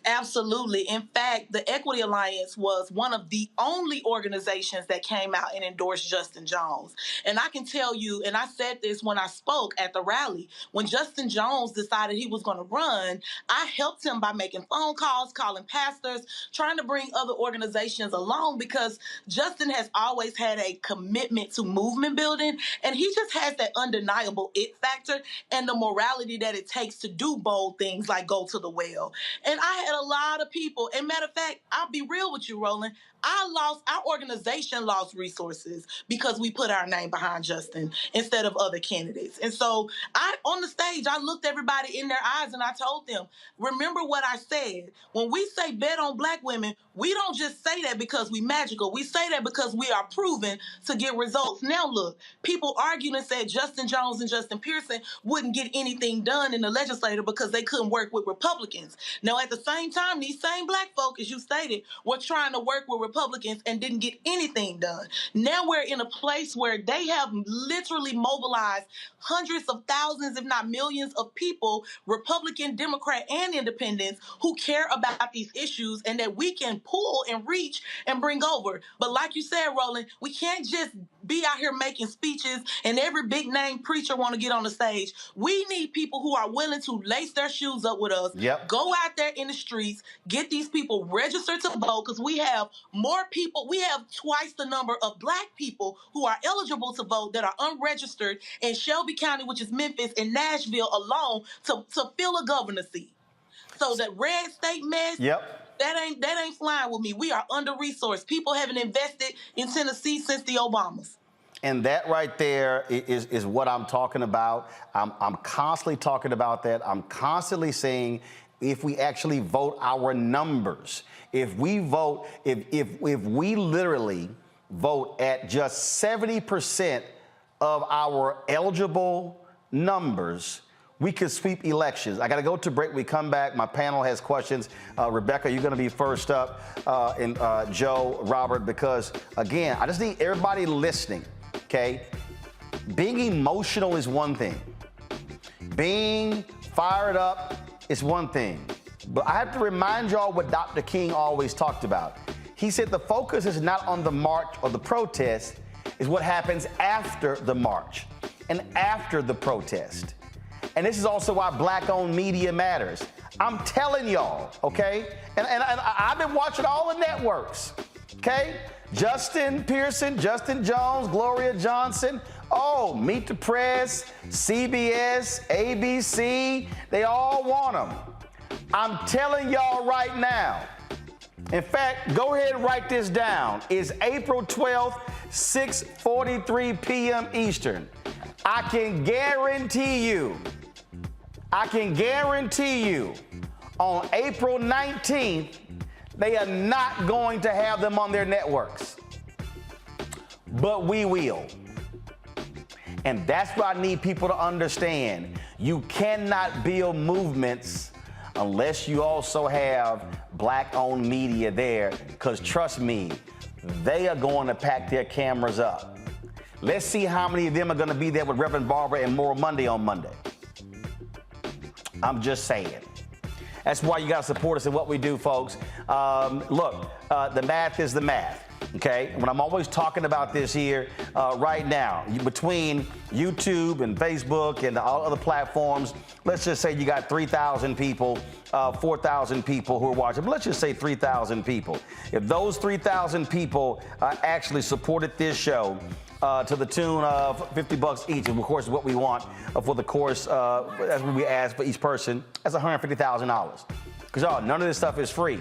Absolutely. In fact, the Equity Alliance was one of the only organizations that came out and endorsed Justin Jones. And I can tell you, and I said this when I spoke at the rally, when Justin Jones decided he was going to run, I helped him by making phone calls, calling pastors, trying to bring other organizations along, because Justin has always had a commitment to movement building, and he just has that undeniable it factor and the morality that it takes to do bold things like go to the well. And I had a lot of people, and matter of fact, I'll be real with you, Roland, our organization lost resources because we put our name behind Justin instead of other candidates. And so on the stage, I looked everybody in their eyes and I told them, remember what I said. When we say bet on Black women, we don't just say that because we magical. We say that because we are proven to get results. Now look, people argued and said Justin Jones and Justin Pearson wouldn't get anything done in the legislature because they couldn't work with Republicans. Now at the same time, these same Black folk, as you stated, were trying to work with Republicans and didn't get anything done. Now we're in a place where they have literally mobilized hundreds of thousands, if not millions of people, Republican, Democrat, and independents, who care about these issues and that we can pull and reach and bring over. But like you said, Roland, we can't just be out here making speeches and every big name preacher want to get on the stage. We need people who are willing to lace their shoes up with us, go out there in the streets, get these people registered to vote, because we have more people, we have twice the number of Black people who are eligible to vote that are unregistered in Shelby County, which is Memphis, and Nashville alone to fill a governor seat. So that red state mess, that ain't flying with me. We are under-resourced. People haven't invested in Tennessee since the Obamas. And that right there is what I'm talking about. I'm constantly talking about that. I'm constantly saying, if we actually vote our numbers, if we vote, if we literally vote at just 70% of our eligible numbers, we could sweep elections. I got to go to break. We come back. My panel has questions. Rebecca, you're going to be first up, and Joe, Robert, because, again, I just need everybody listening okay? Being emotional is one thing. Being fired up is one thing. But I have to remind y'all what Dr. King always talked about. He said the focus is not on the march or the protest, is what happens after the march and after the protest. And this is also why black-owned media matters. I'm telling y'all, okay? And I've been watching all the networks, okay? Justin Pearson, Justin Jones, Gloria Johnson, Meet the Press, CBS, ABC, they all want them. I'm telling y'all right now, in fact, go ahead and write this down. It's April 12th, 6:43 p.m. Eastern. I can guarantee you, on April 19th, they are not going to have them on their networks. But we will. And that's what I need people to understand. You cannot build movements unless you also have black-owned media there, because trust me, they are going to pack their cameras up. Let's see how many of them are going to be there with Reverend Barbara and Moral Monday on Monday. I'm just saying. That's why you got to support us in what we do, folks. Look, the math is the math. Okay, when I'm always talking about this here right now, between YouTube and Facebook and all other platforms, let's just say you got 3,000 people, 4,000 people who are watching, but let's just say 3,000 people. If those 3,000 people actually supported this show to the tune of $50 each, and of course what we want for the course, that's what we ask for each person, that's $150,000. Because y'all, none of this stuff is free.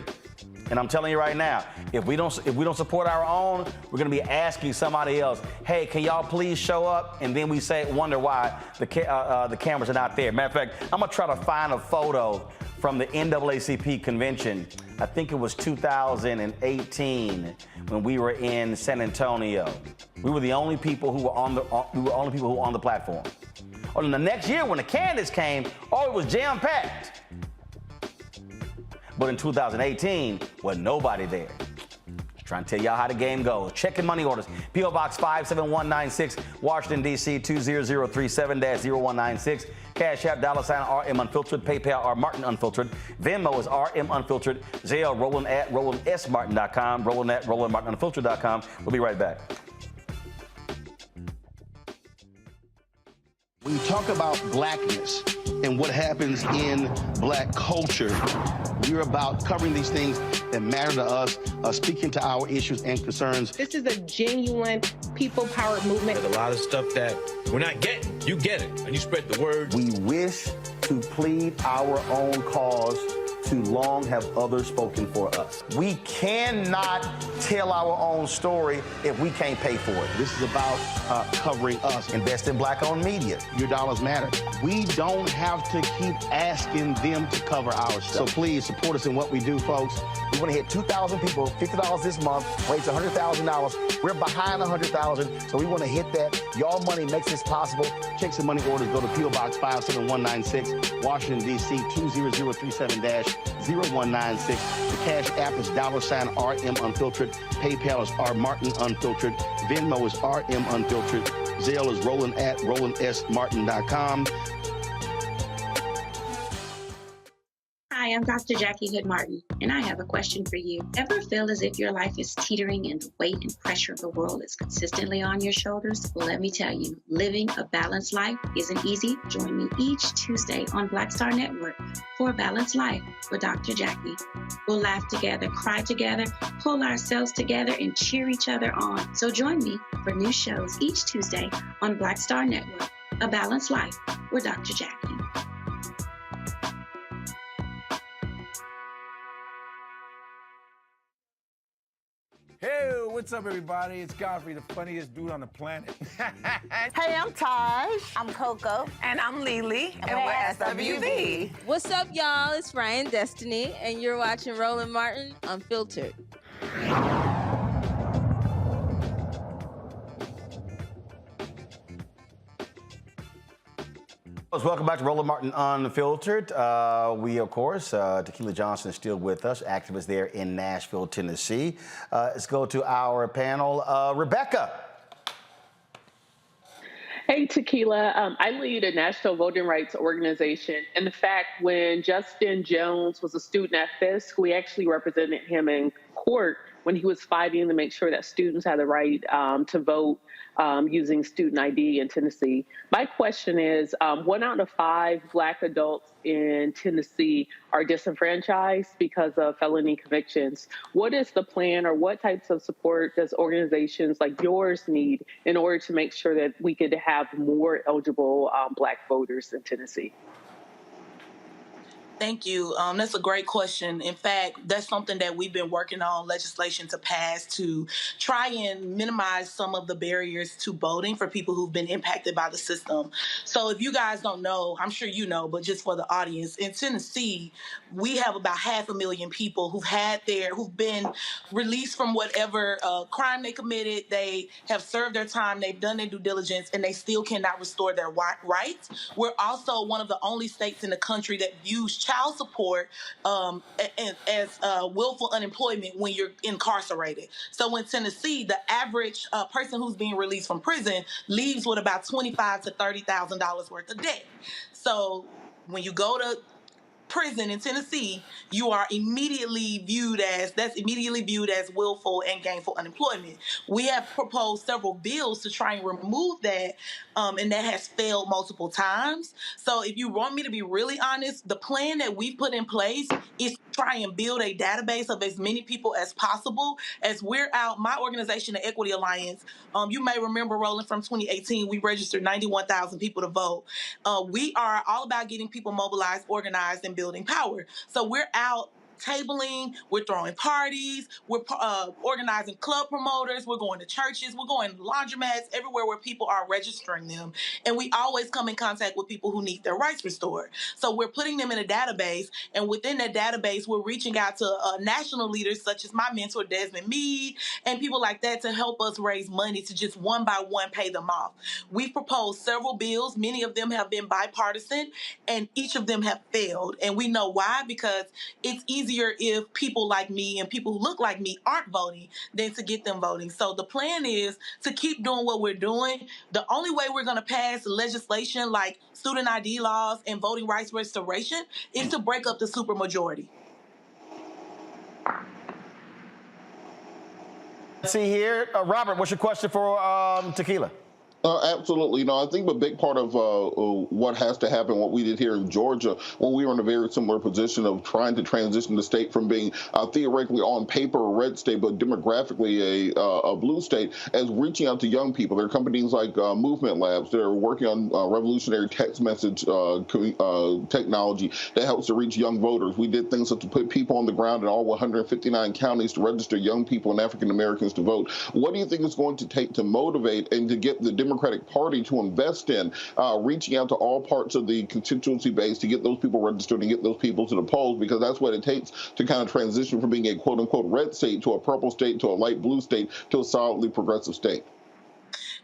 And I'm telling you right now, if we don't support our own, we're going to be asking somebody else, hey, can y'all please show up? And then we wonder why the cameras are not there. Matter of fact, I'm going to try to find a photo from the NAACP convention. I think it was 2018 when we were in San Antonio. We were the only people who were on the platform. Or the next year when the candidates came, it was jam-packed. But in 2018, wasn't nobody there. Just trying to tell y'all how the game goes. Checking money orders. P.O. Box 57196, Washington, D.C. 20037-0196. Cash App, $RM Unfiltered. PayPal, R Martin Unfiltered. Venmo is RM Unfiltered. Zelle, Roland at RolandSMartin.com. Roland at RolandMartinUnfiltered.com. We'll be right back. When you talk about blackness and what happens in black culture, we're about covering these things that matter to us, speaking to our issues and concerns. This is a genuine people-powered movement. There's a lot of stuff that we're not getting. You get it, and you spread the word. We wish to plead our own cause. Too long have others spoken for us. We cannot tell our own story if we can't pay for it. This is about covering us. Invest in black-owned media. Your dollars matter. We don't have to keep asking them to cover our stuff. So please support us in what we do, folks. We want to hit 2,000 people, $50 this month, raise $100,000. We're behind 100,000, so we want to hit that. Y'all money makes this possible. Check some money orders. Go to P.O. Box 57196, Washington, D.C. 20037-0196. The Cash App is $RM Unfiltered. PayPal is R Martin Unfiltered. Venmo is RM Unfiltered. Zelle is Roland at RolandSMartin.com. Hi, I'm Dr. Jackie Hood Martin, and I have a question for you. Ever feel as if your life is teetering and the weight and pressure of the world is consistently on your shoulders? Well, let me tell you, living a balanced life isn't easy. Join me each Tuesday on Black Star Network for A Balanced Life with Dr. Jackie. We'll laugh together, cry together, pull ourselves together, and cheer each other on. So join me for new shows each Tuesday on Black Star Network, A Balanced Life with Dr. Jackie. Hey, what's up, everybody? It's Godfrey, the funniest dude on the planet. Hey, I'm Taj. I'm Coco. And I'm Lily. And we're SWV. What's up, y'all? It's Ryan Destiny, and you're watching Roland Martin Unfiltered. Welcome back to Roland Martin Unfiltered. We, of course, Tequila Johnson is still with us, activist there in Nashville, Tennessee. Let's go to our panel. Rebecca. Hey, Tequila. I lead a national voting rights organization. In fact, when Justin Jones was a student at Fisk, we actually represented him in court when he was fighting to make sure that students had the right to vote using student ID in Tennessee. My question is, 1 out of 5 Black adults in Tennessee are disenfranchised because of felony convictions. What is the plan, or what types of support does organizations like yours need in order to make sure that we could have more eligible Black voters in Tennessee? Thank you. That's a great question. In fact, that's something that we've been working on legislation to pass to try and minimize some of the barriers to voting for people who've been impacted by the system. So if you guys don't know, I'm sure you know, but just for the audience, in Tennessee, we have about 500,000 people who've been released from whatever crime they committed. They have served their time, they've done their due diligence, and they still cannot restore their rights. We're also one of the only states in the country that views child support as willful unemployment when you're incarcerated. So in Tennessee, the average person who's being released from prison leaves with about $25,000 to $30,000 worth of debt. So when you go to prison in Tennessee, you are immediately viewed as willful and gainful unemployment. We have proposed several bills to try and remove that, and that has failed multiple times. So if you want me to be really honest, the plan that we've put in place is to try and build a database of as many people as possible. As we're out, my organization, the Equity Alliance, you may remember, Roland, from 2018, we registered 91,000 people to vote. We are all about getting people mobilized, organized, and building power. So we're out tabling, we're throwing parties, we're organizing club promoters, we're going to churches, we're going to laundromats, everywhere where people are registering them. And we always come in contact with people who need their rights restored. So we're putting them in a database, and within that database, we're reaching out to national leaders such as my mentor, Desmond Meade, and people like that to help us raise money to just one by one pay them off. We've proposed several bills. Many of them have been bipartisan, and each of them have failed. And we know why, because it's easier if people like me and people who look like me aren't voting than to get them voting. So the plan is to keep doing what we're doing. The only way we're going to pass legislation like student ID laws and voting rights restoration is to break up the supermajority. Let's see here. Robert, what's your question for Tequila? Absolutely. I think a big part of what has to happen, what we did here in Georgia, when we were in a very similar position of trying to transition the state from being theoretically on paper a red state, but demographically a blue state, as reaching out to young people. There are companies like Movement Labs that are working on revolutionary text message technology that helps to reach young voters. We did things such to put people on the ground in all 159 counties to register young people and African Americans to vote. What do you think it's going to take to motivate and to get the Democratic Party to invest in reaching out to all parts of the constituency base to get those people registered and get those people to the polls, because that's what it takes to kind of transition from being a quote-unquote red state to a purple state to a light blue state to a solidly progressive state?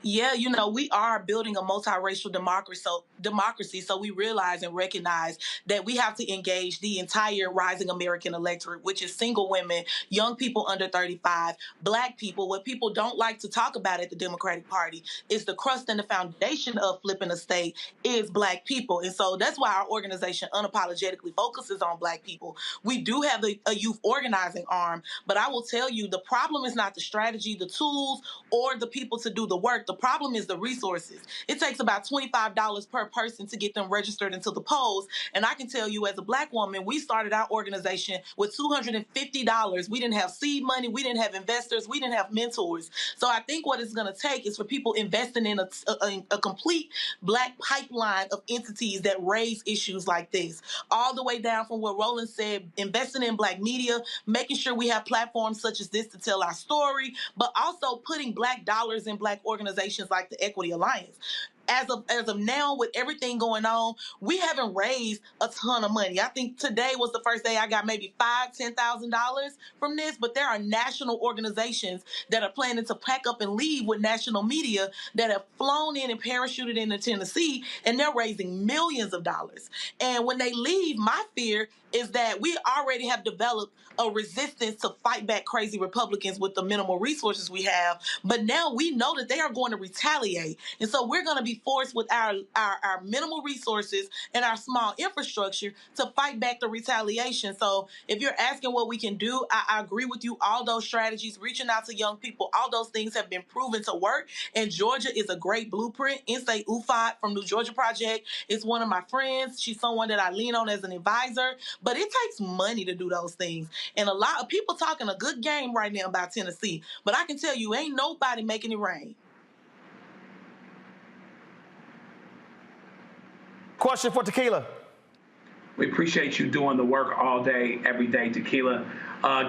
Yeah, we are building a multiracial democracy, so we realize and recognize that we have to engage the entire rising American electorate, which is single women, young people under 35, Black people. What people don't like to talk about at the Democratic Party is the crust and the foundation of flipping a state is Black people. And so that's why our organization unapologetically focuses on Black people. We do have a youth organizing arm, but I will tell you, the problem is not the strategy, the tools, or the people to do the work. The problem is the resources. It takes about $25 per person to get them registered into the polls. And I can tell you, as a Black woman, we started our organization with $250. We didn't have seed money. We didn't have investors. We didn't have mentors. So I think what it's going to take is for people investing in a complete Black pipeline of entities that raise issues like this, all the way down from what Roland said, investing in Black media, making sure we have platforms such as this to tell our story, but also putting Black dollars in Black organizations like the Equity Alliance. As of now, with everything going on, we haven't raised a ton of money. I think today was the first day I got maybe $5,000-$10,000 from this, but there are national organizations that are planning to pack up and leave with national media that have flown in and parachuted into Tennessee, and they're raising millions of dollars. And when they leave, my fear is that we already have developed a resistance to fight back crazy Republicans with the minimal resources we have. But now we know that they are going to retaliate. And so we're going to be be forced with our minimal resources and our small infrastructure to fight back the retaliation. So if you're asking what we can do, I agree with you. All those strategies, reaching out to young people, all those things have been proven to work. And Georgia is a great blueprint. Insay Ufot from New Georgia Project is one of my friends. She's someone that I lean on as an advisor. But it takes money to do those things. And a lot of people talking a good game right now about Tennessee. But I can tell you, ain't nobody making it rain. Question for Tequila. We appreciate you doing the work all day, every day, Tequila.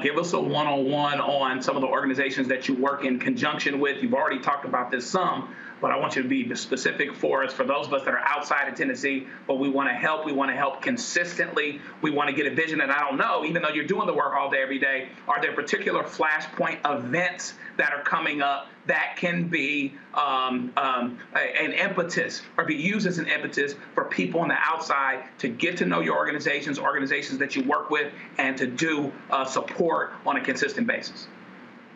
Give us a one-on-one on some of the organizations that you work in conjunction with. You've already talked about this some, but I want you to be specific for us, for those of us that are outside of Tennessee, but we want to help. We want to help consistently. We want to get a vision, and I don't know, even though you're doing the work all day, every day, are there particular flashpoint events that are coming up that can be an impetus or be used as an impetus for people on the outside to get to know your organizations that you work with, and to do support on a consistent basis?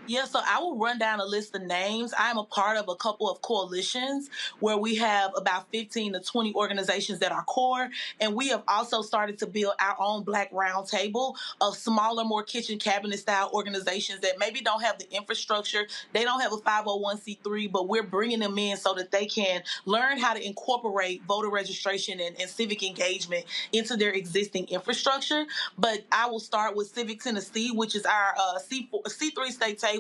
Yeah, so I will run down a list of names. I'm a part of a couple of coalitions where we have about 15 to 20 organizations that are core. And we have also started to build our own Black Roundtable of smaller, more kitchen cabinet style organizations that maybe don't have the infrastructure. They don't have a 501c3, but we're bringing them in so that they can learn how to incorporate voter registration and civic engagement into their existing infrastructure. But I will start with Civic Tennessee, which is our C3 state table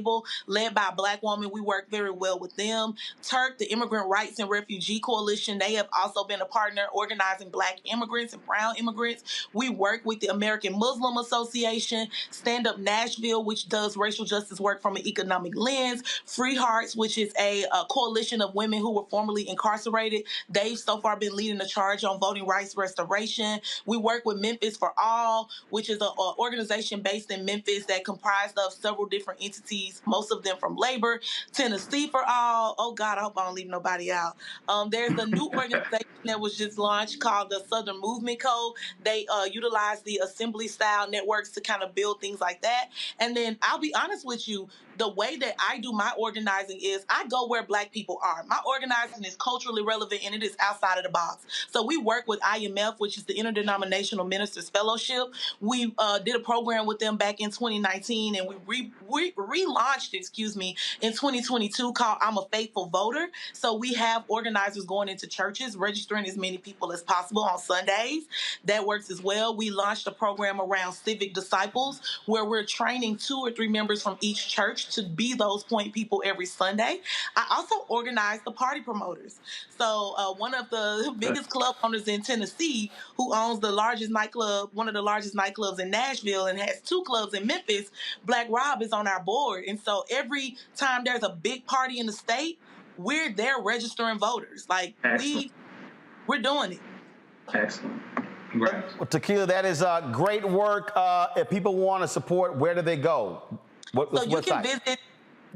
led by a Black woman. We work very well with them. Turk, the Immigrant Rights and Refugee Coalition, they have also been a partner organizing Black immigrants and brown immigrants. We work with the American Muslim Association, Stand Up Nashville, which does racial justice work from an economic lens, Free Hearts, which is a coalition of women who were formerly incarcerated. They've so far been leading the charge on voting rights restoration. We work with Memphis for All, which is an organization based in Memphis that comprised of several different entities, most of them from labor. Tennessee for All. Oh God, I hope I don't leave nobody out. There's a new organization that was just launched called the Southern Movement Code. They utilize the assembly style networks to kind of build things like that. And then I'll be honest with you, the way that I do my organizing is I go where Black people are. My organizing is culturally relevant and it is outside of the box. So we work with IMF, which is the Interdenominational Ministers Fellowship. We did a program with them back in 2019, and we relaunched it, in 2022 called I'm a Faithful Voter. So we have organizers going into churches, registering as many people as possible on Sundays. That works as well. We launched a program around Civic Disciples where we're training 2 or 3 members from each church to be those point people every Sunday. I also organize the party promoters. So one of the biggest club owners in Tennessee, who owns the largest nightclub, one of the largest nightclubs in Nashville, and has 2 clubs in Memphis, Black Rob is on our board. And so every time there's a big party in the state, we're there registering voters. Like we're doing it. Excellent. Congrats. Well, Tequila, that is great work. If people want to support, where do they go? So you can visit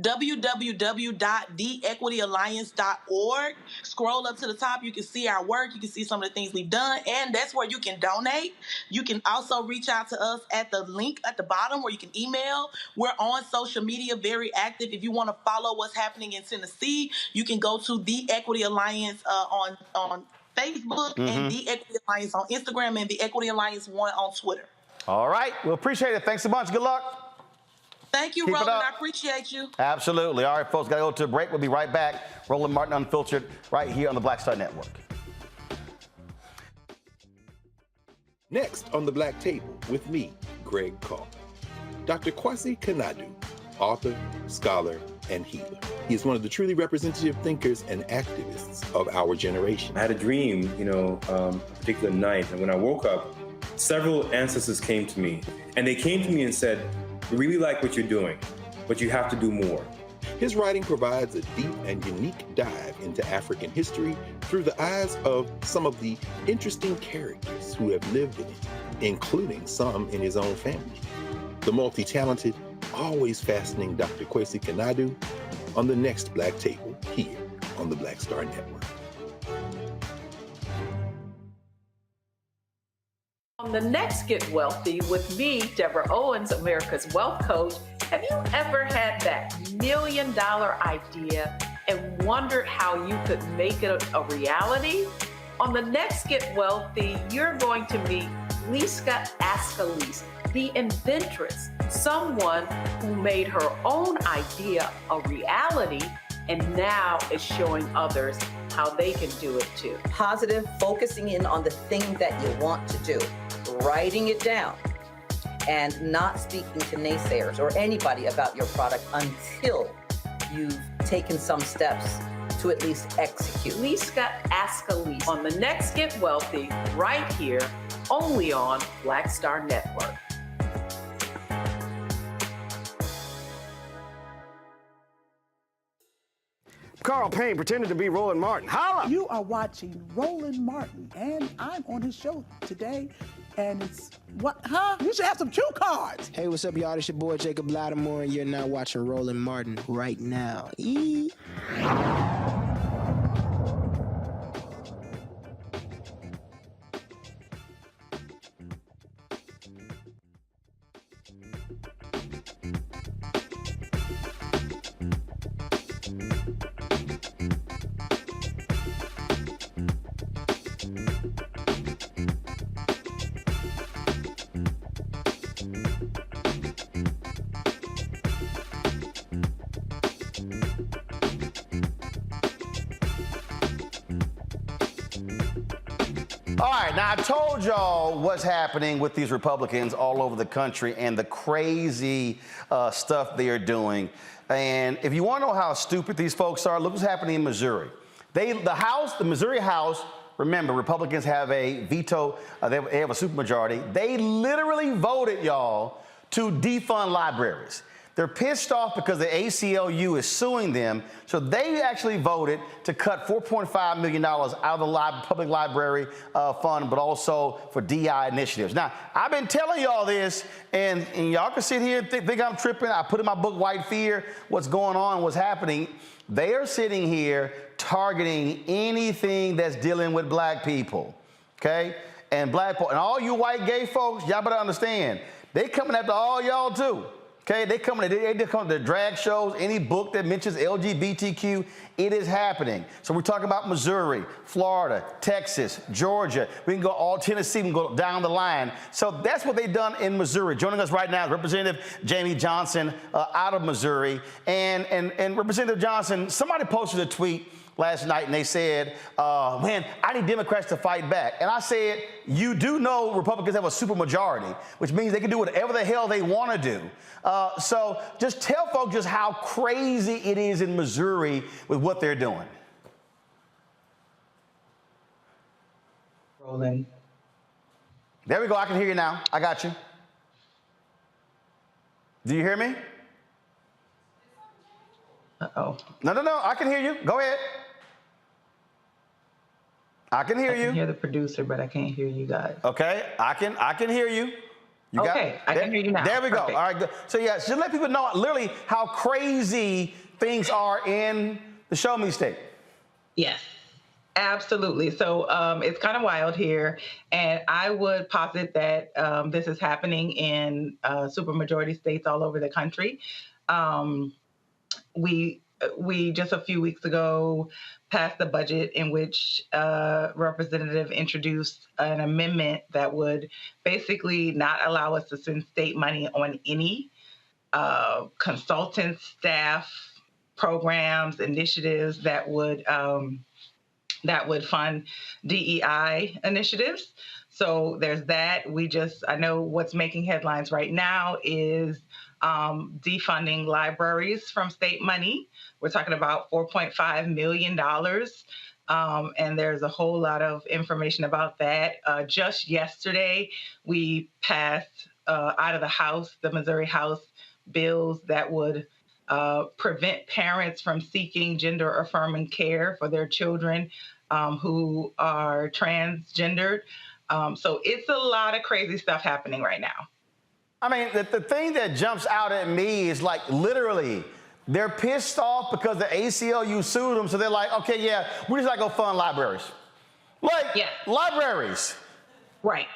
www.theequityalliance.org. Scroll up to the top. You can see our work. You can see some of the things we've done. And that's where you can donate. You can also reach out to us at the link at the bottom where you can email. We're on social media, very active. If you want to follow what's happening in Tennessee, you can go to The Equity Alliance on Facebook, and The Equity Alliance on Instagram, and The Equity Alliance 1 on Twitter. All right. Well, appreciate it. Thanks so much. Good luck. Thank you, Roland. I appreciate you. Absolutely. All right, folks, got to go to a break. We'll be right back. Roland Martin Unfiltered right here on the Black Star Network. Next on the Black Table with me, Greg Carr. Dr. Kwasi Kanadu, author, scholar, and healer. He is one of the truly representative thinkers and activists of our generation. I had a dream, a particular night, and when I woke up, several ancestors came to me, and they came to me and said, "We really like what you're doing, but you have to do more." His writing provides a deep and unique dive into African history through the eyes of some of the interesting characters who have lived in it, including some in his own family. The multi-talented, always fascinating Dr. Kwasi Kanadu on the next Black Table here on the Black Star Network. On the next Get Wealthy with me, Deborah Owens, America's Wealth Coach, have you ever had that $1 million idea and wondered how you could make it a reality? On the next Get Wealthy, you're going to meet Liska Askalise, the inventress, someone who made her own idea a reality and now is showing others how they can do it too. Positive, focusing in on the thing that you want to do, writing it down, and not speaking to naysayers or anybody about your product until you've taken some steps to at least execute. Liska Askalise on the next Get Wealthy, right here, only on Black Star Network. Carl Payne pretended to be Roland Martin. Holla! You are watching Roland Martin, and I'm on his show today, and it's what? Huh? You should have some cue cards. Hey, what's up, y'all? It's your boy Jacob Lattimore, and you're now watching Roland Martin right now. Eee. All right, now I told y'all what's happening with these Republicans all over the country and the crazy stuff they are doing. And if you want to know how stupid these folks are, look what's happening in Missouri. The Missouri House, remember, Republicans have a veto, they have a supermajority. They literally voted, y'all, to defund libraries. They're pissed off because the ACLU is suing them, so they actually voted to cut $4.5 million out of the public library fund, but also for DI initiatives. Now, I've been telling y'all this, and y'all can sit here and think I'm tripping. I put in my book, White Fear, what's going on, what's happening. They are sitting here targeting anything that's dealing with black people, okay? And all you white gay folks, y'all better understand, they coming after all y'all too. Okay, they come to drag shows, any book that mentions LGBTQ, it is happening. So we're talking about Missouri, Florida, Texas, Georgia. We can go all Tennessee, we can go down the line. So that's what they've done in Missouri. Joining us right now is Representative Jamie Johnson out of Missouri. And Representative Johnson, somebody posted a tweet last night and they said, man, I need Democrats to fight back. And I said, you do know Republicans have a supermajority, which means they can do whatever the hell they want to do. So just tell folks just how crazy it is in Missouri with what they're doing. Rolling. There we go. I can hear you now. I got you. Do you hear me? Uh-oh. No. I can hear you. Go ahead. I can hear you. I can hear the producer, but I can't hear you guys. Okay. I can hear you. You okay, I can hear you now. There we go. Perfect. All right, good. So yeah, just let people know literally how crazy things are in the Show Me State. Yes, absolutely. So it's kind of wild here, and I would posit that this is happening in supermajority states all over the country. We just a few weeks ago passed a budget in which representative introduced an amendment that would basically not allow us to spend state money on any consultants, staff, programs, initiatives that would fund DEI initiatives. So there's that. I know what's making headlines right now is defunding libraries from state money. We're talking about $4.5 million. And there's a whole lot of information about that. Just yesterday, we passed out of the House, the Missouri House, bills that would prevent parents from seeking gender-affirming care for their children who are transgendered. So it's a lot of crazy stuff happening right now. I mean, the thing that jumps out at me is like literally, they're pissed off because the ACLU sued them. So they're like, okay, yeah, we're just not gonna fund libraries. Like, yeah. Libraries. Right.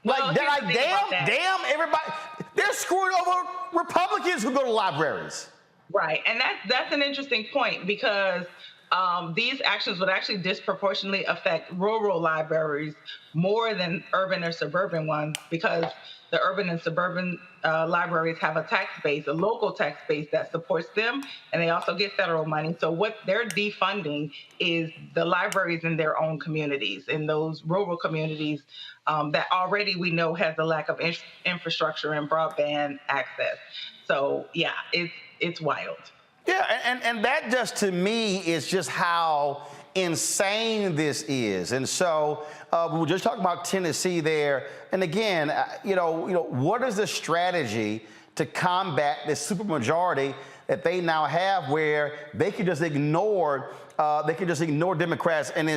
Like, well, they're like, damn, everybody. They're screwing over Republicans who go to libraries. Right, and that's an interesting point because these actions would actually disproportionately affect rural libraries more than urban or suburban ones because the urban and suburban libraries have a tax base, a local tax base that supports them, and they also get federal money. So what they're defunding is the libraries in their own communities, in those rural communities that already we know has a lack of infrastructure and broadband access. So yeah, it's wild. Yeah, and that just to me is just how insane this is. And so we were just talking about Tennessee there. And again, what is the strategy to combat this supermajority that they now have where they can just ignore Democrats? And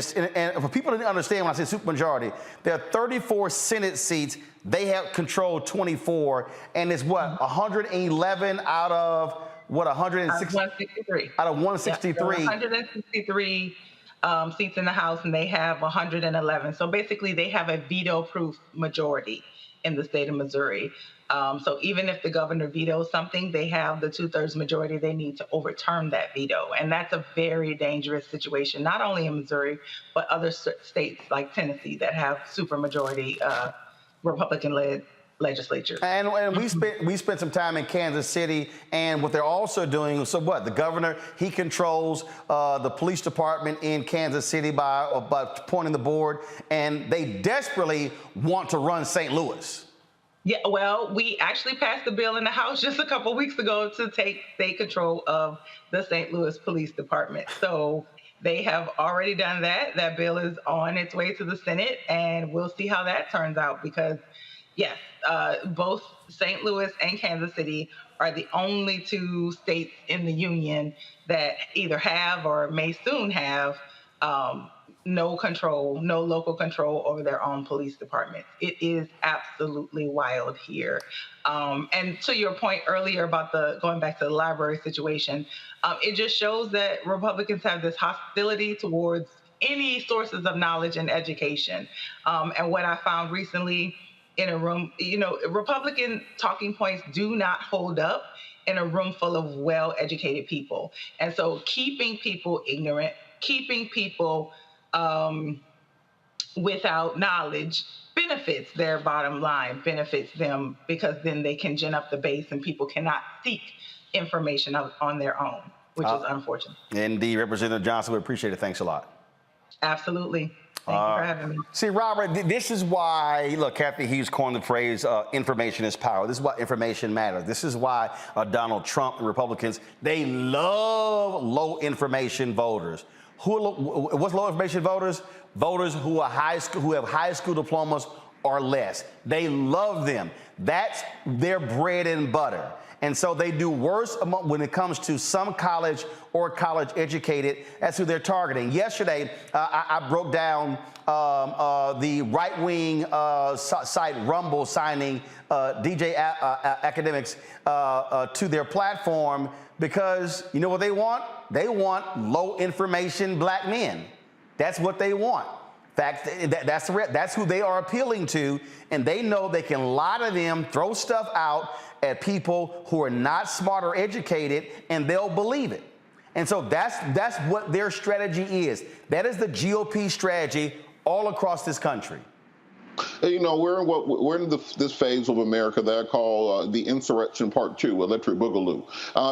for people to understand when I say supermajority, there are 34 Senate seats. They have controlled 24, and it's what, 111 out of what, 163 out of 163. Yeah, 163 seats in the House, and they have 111. So basically, they have a veto-proof majority in the state of Missouri. So even if the governor vetoes something, they have the 2/3 majority they need to overturn that veto. And that's a very dangerous situation, not only in Missouri, but other states like Tennessee that have supermajority Republican-led legislatures. And we spent some time in Kansas City, and what they're also doing, so what, the governor, he controls the police department in Kansas City by appointing the board, and they desperately want to run St. Louis. Yeah, well, we actually passed the bill in the House just a couple weeks ago to take state control of the St. Louis Police Department. So they have already done that. That bill is on its way to the Senate, and we'll see how that turns out because, yes, both St. Louis and Kansas City are the only two states in the union that either have or may soon have no local control over their own police departments. It is absolutely wild here. And to your point earlier about going back to the library situation, it just shows that Republicans have this hostility towards any sources of knowledge and education. And what I found recently in a room, Republican talking points do not hold up in a room full of well-educated people. And so keeping people ignorant, keeping people without knowledge benefits their bottom line, benefits them because then they can gin up the base and people cannot seek information on their own, which is unfortunate. Indeed, Representative Johnson, we appreciate it. Thanks a lot. Absolutely. Thank you for having me. See, Robert, this is why, look, Kathy Hughes coined the phrase information is power. This is why information matters. This is why Donald Trump and Republicans, they love low information voters. What's low information voters? Voters who are who have high school diplomas or less. They love them. That's their bread and butter. And so they do worse when it comes to some college or college educated. That's who they're targeting. Yesterday, I broke down the right-wing site Rumble signing DJ Academics to their platform because you know what they want? They want low information black men. That's what they want. In fact, that's who they are appealing to, and they know they can lie to them, throw stuff out at people who are not smart or educated, and they'll believe it. And so that's what their strategy is. That is the GOP strategy all across this country. We're in this phase of America that I call the insurrection part 2, electric boogaloo,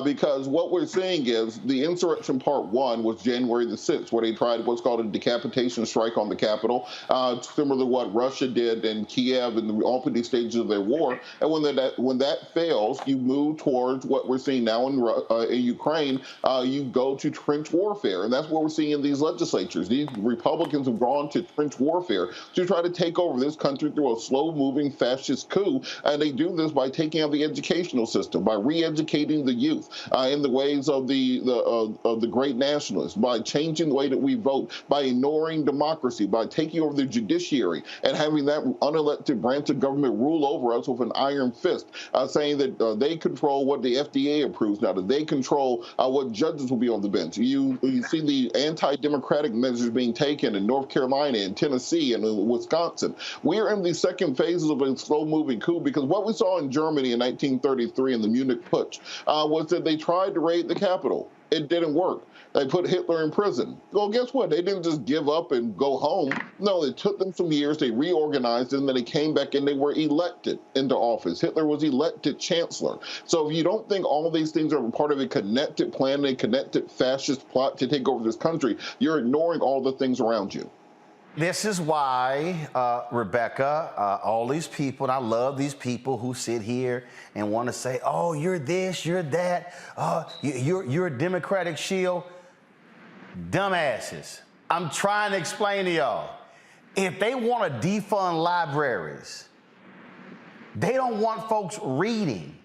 because what we're seeing is the insurrection part 1 was January the 6th, where they tried what's called a decapitation strike on the Capitol, similar to what Russia did in Kiev in the opening stages of their war. And when that fails, you move towards what we're seeing now in Ukraine. You go to trench warfare, and that's what we're seeing in these legislatures. These Republicans have gone to trench warfare to try to take over this country through a slow-moving fascist coup, and they do this by taking out the educational system, by re-educating the youth in the ways of the great nationalists, by changing the way that we vote, by ignoring democracy, by taking over the judiciary and having that unelected branch of government rule over us with an iron fist, saying that they control what the FDA approves now, that they control what judges will be on the bench. You see the anti-democratic measures being taken in North Carolina and Tennessee and Wisconsin, We are in the second phases of a slow-moving coup, because what we saw in Germany in 1933 in the Munich Putsch was that they tried to raid the Capitol. It didn't work. They put Hitler in prison. Well, guess what? They didn't just give up and go home. No, it took them some years. They reorganized, and then they came back and they were elected into office. Hitler was elected chancellor. So if you don't think all these things are part of a connected plan, a connected fascist plot to take over this country, you're ignoring all the things around you. This is why, Rebecca, all these people, and I love these people who sit here and want to say, oh, you're this, you're that, you're a Democratic shield. Dumbasses. I'm trying to explain to y'all. If they want to defund libraries, they don't want folks reading.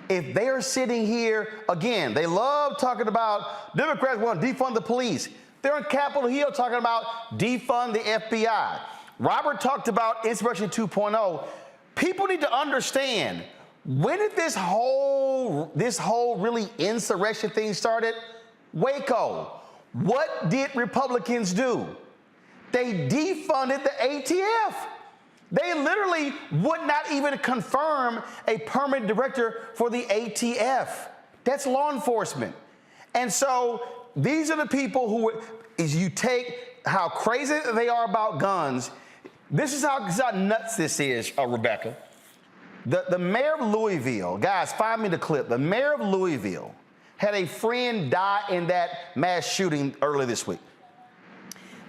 If they are sitting here, again, they love talking about Democrats want to defund the police. They're on Capitol Hill talking about defund the FBI. Robert talked about Insurrection 2.0. People need to understand, when did this whole really insurrection thing started? Waco. What did Republicans do? They defunded the ATF. They literally would not even confirm a permanent director for the ATF. That's law enforcement. And so these are the people who, is you take how crazy they are about guns. This is how nuts this is, Rebecca. The mayor of Louisville, guys, find me the clip. The mayor of Louisville had a friend die in that mass shooting earlier this week.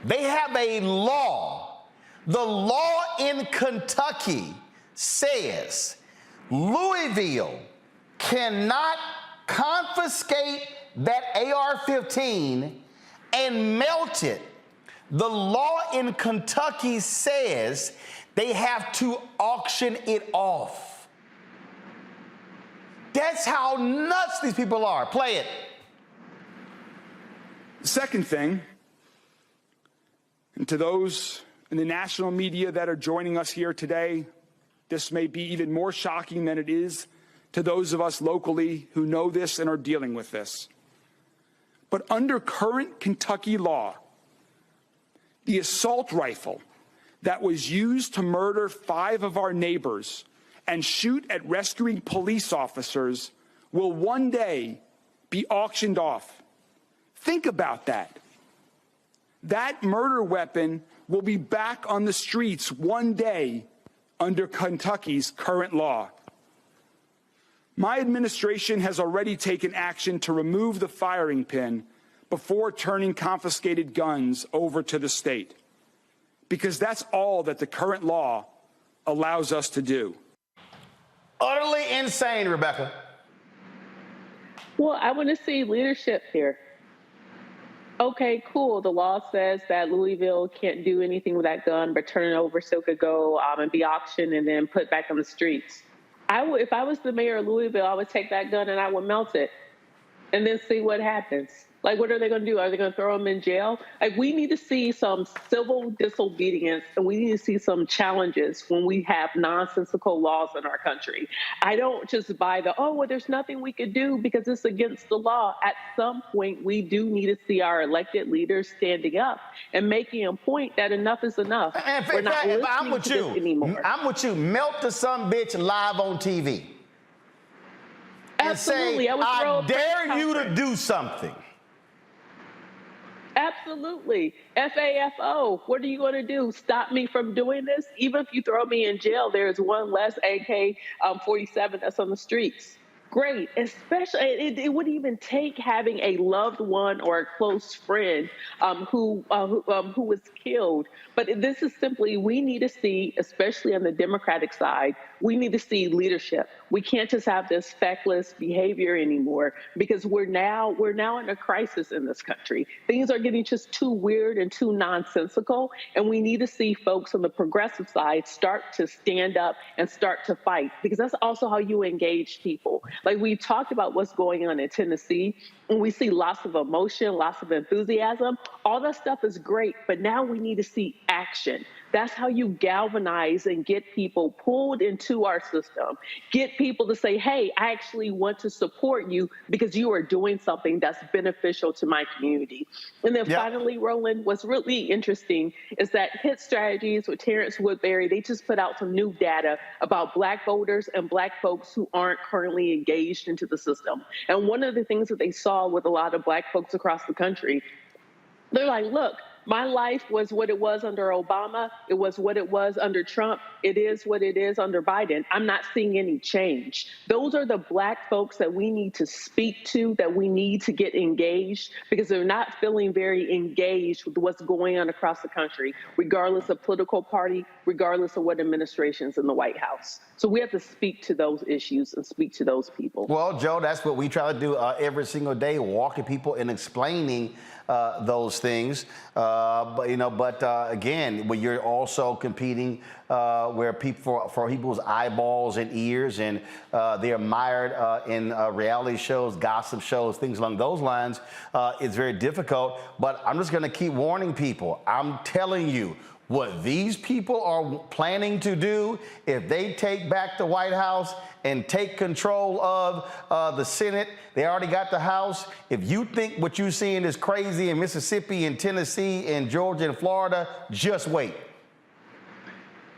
They have a law. The law in Kentucky says Louisville cannot confiscate that AR-15 and melt it. The law in Kentucky says they have to auction it off. That's how nuts these people are. Play it. Second thing, and to those in the national media that are joining us here today, this may be even more shocking than it is to those of us locally who know this and are dealing with this. But under current Kentucky law, the assault rifle that was used to murder 5 of our neighbors and shoot at rescuing police officers will one day be auctioned off. Think about that. That murder weapon will be back on the streets one day under Kentucky's current law. My administration has already taken action to remove the firing pin before turning confiscated guns over to the state, because that's all that the current law allows us to do. Utterly insane, Rebecca. Well, I want to see leadership here. Okay, cool. The law says that Louisville can't do anything with that gun, but turn it over so it could go and be auctioned and then put back on the streets. If I was the mayor of Louisville, I would take that gun and I would melt it and then see what happens. Like, what are they going to do? Are they going to throw them in jail? Like, we need to see some civil disobedience, and we need to see some challenges when we have nonsensical laws in our country. I don't just buy there's nothing we could do because it's against the law. At some point, we do need to see our elected leaders standing up and making a point that enough is enough. We're not listening to this anymore. I'm with you. Melt the some bitch live on TV. Absolutely. And say, I dare you to do something. Absolutely. FAFO, what are you going to do? Stop me from doing this? Even if you throw me in jail, there's one less AK-47 that's on the streets. Great. Especially, it wouldn't even take having a loved one or a close friend who was killed. But this is simply, we need to see, especially on the Democratic side, we need to see leadership. We can't just have this feckless behavior anymore, because we're now in a crisis in this country. Things are getting just too weird and too nonsensical, and we need to see folks on the progressive side start to stand up and start to fight, because that's also how you engage people. Like, we talked about what's going on in Tennessee, and we see lots of emotion, lots of enthusiasm. All that stuff is great, but now we need to see action. That's how you galvanize and get people pulled into our system, get people to say, hey, I actually want to support you because you are doing something that's beneficial to my community. And then finally, Roland, what's really interesting is that Hit Strategies with Terrence Woodbury, they just put out some new data about Black voters and Black folks who aren't currently engaged into the system. And one of the things that they saw with a lot of Black folks across the country, they're like, look, my life was what it was under Obama. It was what it was under Trump. It is what it is under Biden. I'm not seeing any change. Those are the Black folks that we need to speak to, that we need to get engaged, because they're not feeling very engaged with what's going on across the country, regardless of political party, regardless of what administration's in the White House. So we have to speak to those issues and speak to those people. Well, Joe, that's what we try to do every single day, walking people and explaining those things. Again, when you're also competing where people for people's eyeballs and ears, and they're mired in reality shows, gossip shows, things along those lines, it's very difficult. But I'm just going to keep warning people. I'm telling you, what these people are planning to do, if they take back the White House and take control of the Senate, they already got the House. If you think what you're seeing is crazy in Mississippi and Tennessee and Georgia and Florida, just wait.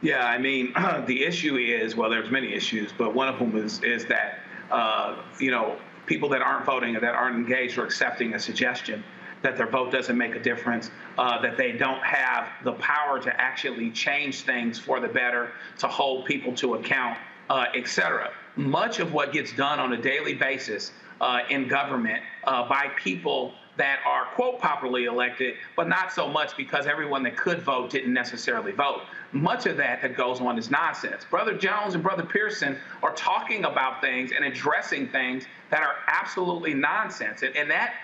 Yeah, I mean, the issue is, well, there's many issues, but one of them is that, people that aren't voting or that aren't engaged or accepting a suggestion that their vote doesn't make a difference, that they don't have the power to actually change things for the better, to hold people to account, et cetera. Much of what gets done on a daily basis in government by people that are, quote, popularly elected, but not so much because everyone that could vote didn't necessarily vote. Much of that goes on is nonsense. Brother Jones and Brother Pearson are talking about things and addressing things that are absolutely nonsense. And that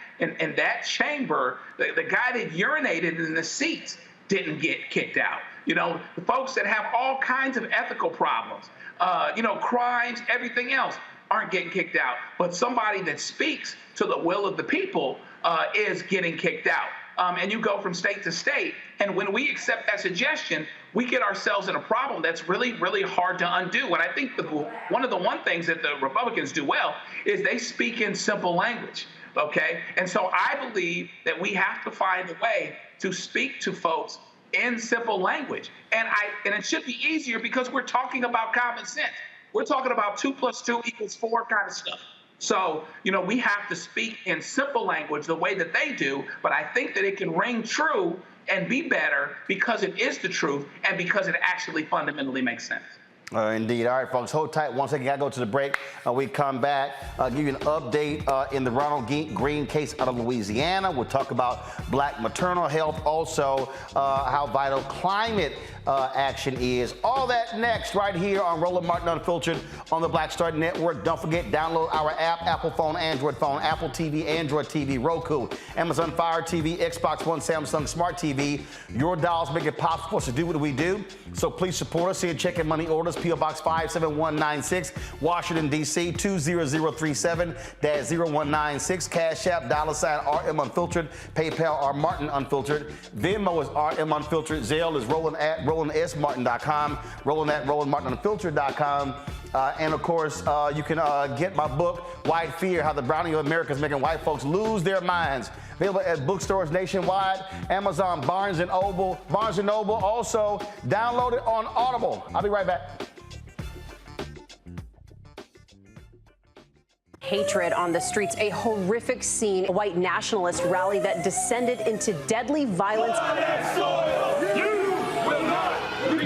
chamber, the guy that urinated in the seats didn't get kicked out. The folks that have all kinds of ethical problems, crimes, everything else, aren't getting kicked out. But somebody that speaks to the will of the people is getting kicked out. And you go from state to state. And when we accept that suggestion, we get ourselves in a problem that's really, really hard to undo. And I think one of the things that the Republicans do well is they speak in simple language. Okay, and so I believe that we have to find a way to speak to folks in simple language, and it should be easier because we're talking about common sense. We're talking about 2 + 2 = 4 kind of stuff. So we have to speak in simple language the way that they do, but I think that it can ring true and be better because it is the truth and because it actually fundamentally makes sense. Indeed. All right, folks, hold tight. 1 second, gotta go to the break. We come back, give you an update in the Ronald Green case out of Louisiana. We'll talk about Black maternal health, also how vital climate action is. All that next right here on Roland Martin Unfiltered on the Black Star Network. Don't forget, download our app, Apple phone, Android phone, Apple TV, Android TV, Roku, Amazon Fire TV, Xbox One, Samsung Smart TV. Your dollars make it possible to do what we do. So please support us here. Check in money orders, P.O. Box 57196, Washington, D.C. 20037-0196. Cash App, $RM Unfiltered. PayPal, R Martin Unfiltered. Venmo is RM Unfiltered. Zelle is RolandSMartin.com. RolandMartinUnfiltered.com. And of course, you can get my book, White Fear: How the Browning of America is Making White Folks Lose Their Minds. Available at bookstores nationwide, Amazon, Barnes & Noble. Also, download it on Audible. I'll be right back. Hatred on the streets, a horrific scene, a white nationalist rally that descended into deadly violence.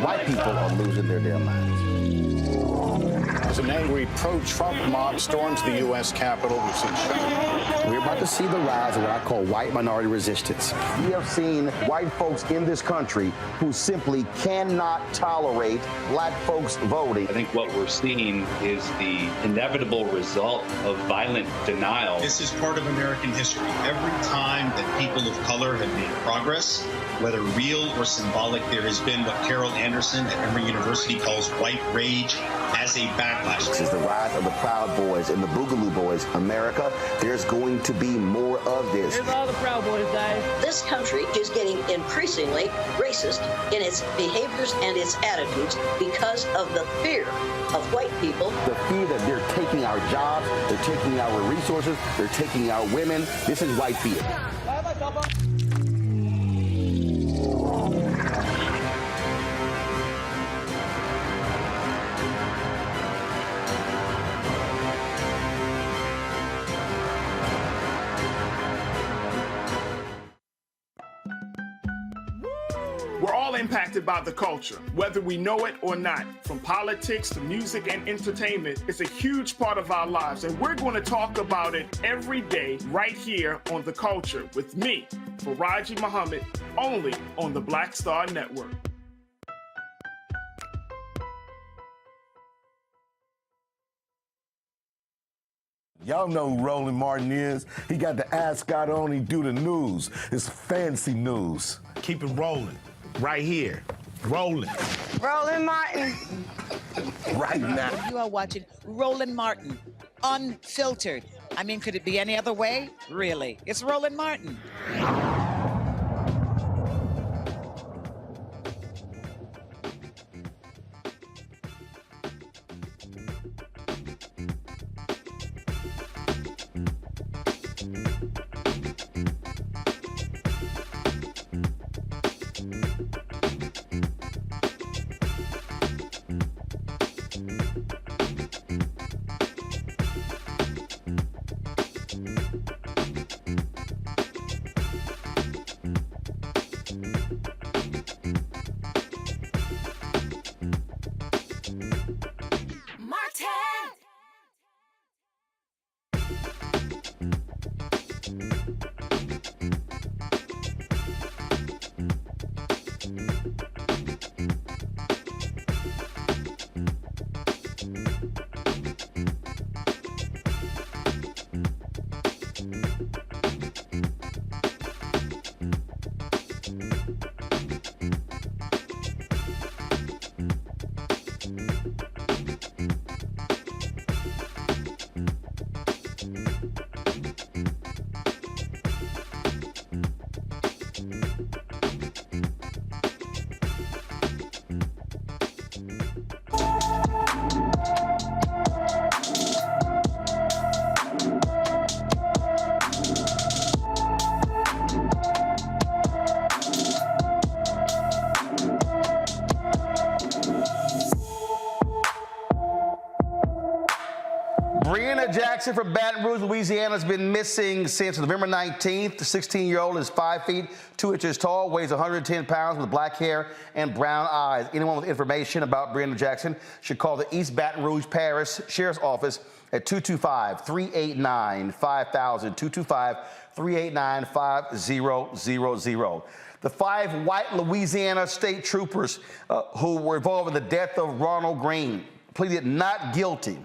White people are losing their damn minds. As an angry pro-Trump mob storms the U.S. Capitol, we're about to see the rise of what I call white minority resistance. We have seen white folks in this country who simply cannot tolerate Black folks voting. I think what we're seeing is the inevitable result of violent denial. This is part of American history. Every time that people of color have made progress, whether real or symbolic, there has been what Carol Anderson at Emory University calls white rage as a backlash. last This year. is the rise of the Proud Boys and the Boogaloo Boys. America, there's going to be more of this. Here's all the Proud Boys, guys. This country is getting increasingly racist in its behaviors and its attitudes because of the fear of white people. The fear that they're taking our jobs, they're taking our resources, they're taking our women. This is white fear. We're all impacted by the culture, whether we know it or not. From politics to music and entertainment, it's a huge part of our lives, and we're going to talk about it every day right here on The Culture with me, Faraji Muhammad, only on the Black Star Network. Y'all know who Roland Martin is. He got the ascot on, he do the news. It's fancy news. Keep it rolling. Right here. Rolling. Roland Martin. Right now. You are watching Roland Martin, unfiltered. I mean, could it be any other way? Really? It's Roland Martin. Jackson from Baton Rouge, Louisiana, has been missing since November 19th. The 16-year-old is 5 feet 2 inches tall, weighs 110 pounds, with black hair and brown eyes. Anyone with information about Brianna Jackson should call the East Baton Rouge Parish Sheriff's Office at 225-389-5000, 225-389-5000. The 5 white Louisiana state troopers who were involved in the death of Ronald Green pleaded not guilty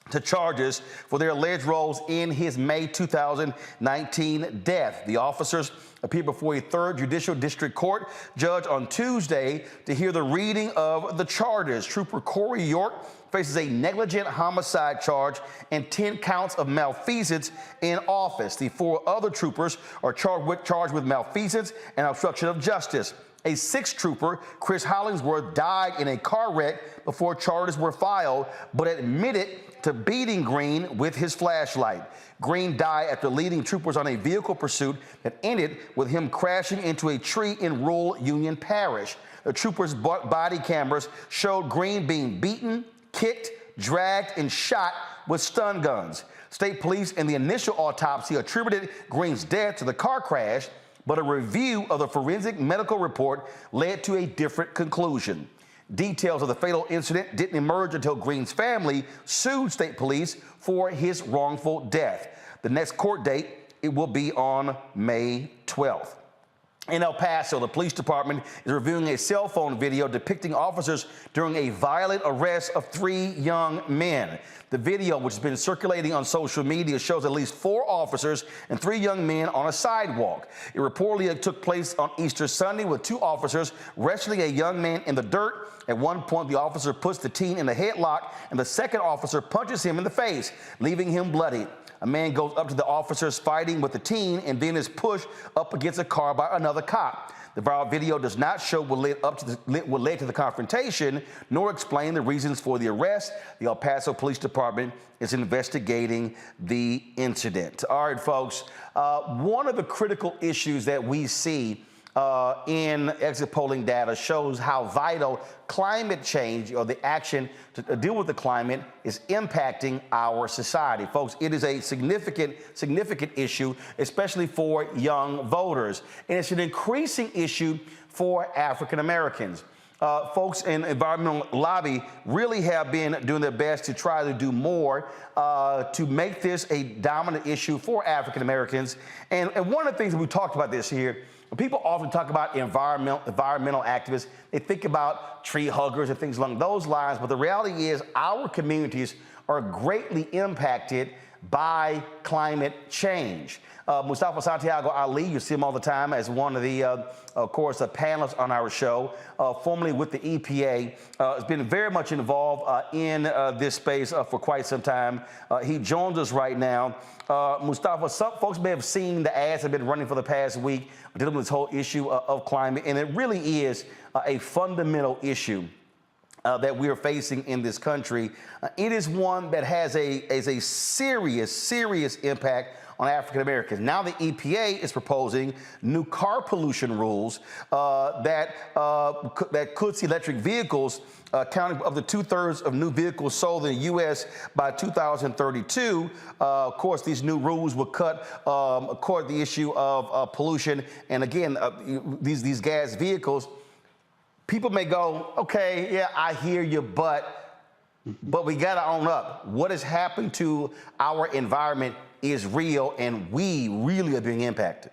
to charges for their alleged roles in his May 2019 death. The officers appeared before a 3rd Judicial District Court judge on Tuesday to hear the reading of the charges. Trooper Corey York faces a negligent homicide charge and 10 counts of malfeasance in office. The 4 other troopers are charged with malfeasance and obstruction of justice. A 6th trooper, Chris Hollingsworth, died in a car wreck before charges were filed, but admitted to beating Green with his flashlight. Green died after leading troopers on a vehicle pursuit that ended with him crashing into a tree in rural Union Parish. The troopers' body cameras showed Green being beaten, kicked, dragged, and shot with stun guns. State police in the initial autopsy attributed Green's death to the car crash, but a review of the forensic medical report led to a different conclusion. Details of the fatal incident didn't emerge until Green's family sued state police for his wrongful death. The next court date, it will be on May 12th. In El Paso, the police department is reviewing a cell phone video depicting officers during a violent arrest of 3 young men. The video, which has been circulating on social media, shows at least 4 officers and 3 young men on a sidewalk. It reportedly took place on Easter Sunday with 2 officers wrestling a young man in the dirt. At one point, the officer puts the teen in a headlock, and the second officer punches him in the face, leaving him bloody. A man goes up to the officers fighting with the teen and then is pushed up against a car by another cop. The viral video does not show what led to the confrontation, nor explain the reasons for the arrest. The El Paso Police Department is investigating the incident. All right, folks, one of the critical issues that we see in exit polling data shows how vital climate change, or the action to deal with the climate, is impacting our society. Folks, it is a significant issue, especially for young voters. And it's an increasing issue for African Americans. Folks in environmental lobby really have been doing their best to try to do more to make this a dominant issue for African Americans. And one of the things that we talked about this here, people often talk about environmental activists. They think about tree huggers and things along those lines, but the reality is our communities are greatly impacted by climate change. Mustafa Santiago Ali, you see him all the time as one of the, of course, panelists on our show, formerly with the EPA, has been very much involved in this space for quite some time. He joins us right now. Mustafa, some folks may have seen the ads that have been running for the past week dealing with this whole issue of climate, and it really is a fundamental issue that we are facing in this country. It is one that has a serious impact on African Americans. Now the EPA is proposing new car pollution rules that could see electric vehicles accounting for up to 2/3 of new vehicles sold in the U.S. by 2032. Of course, these new rules will cut the issue of pollution. And again, these gas vehicles, people may go, okay, yeah, I hear you, but we got to own up. What has happened to our environment is real, and we really are being impacted.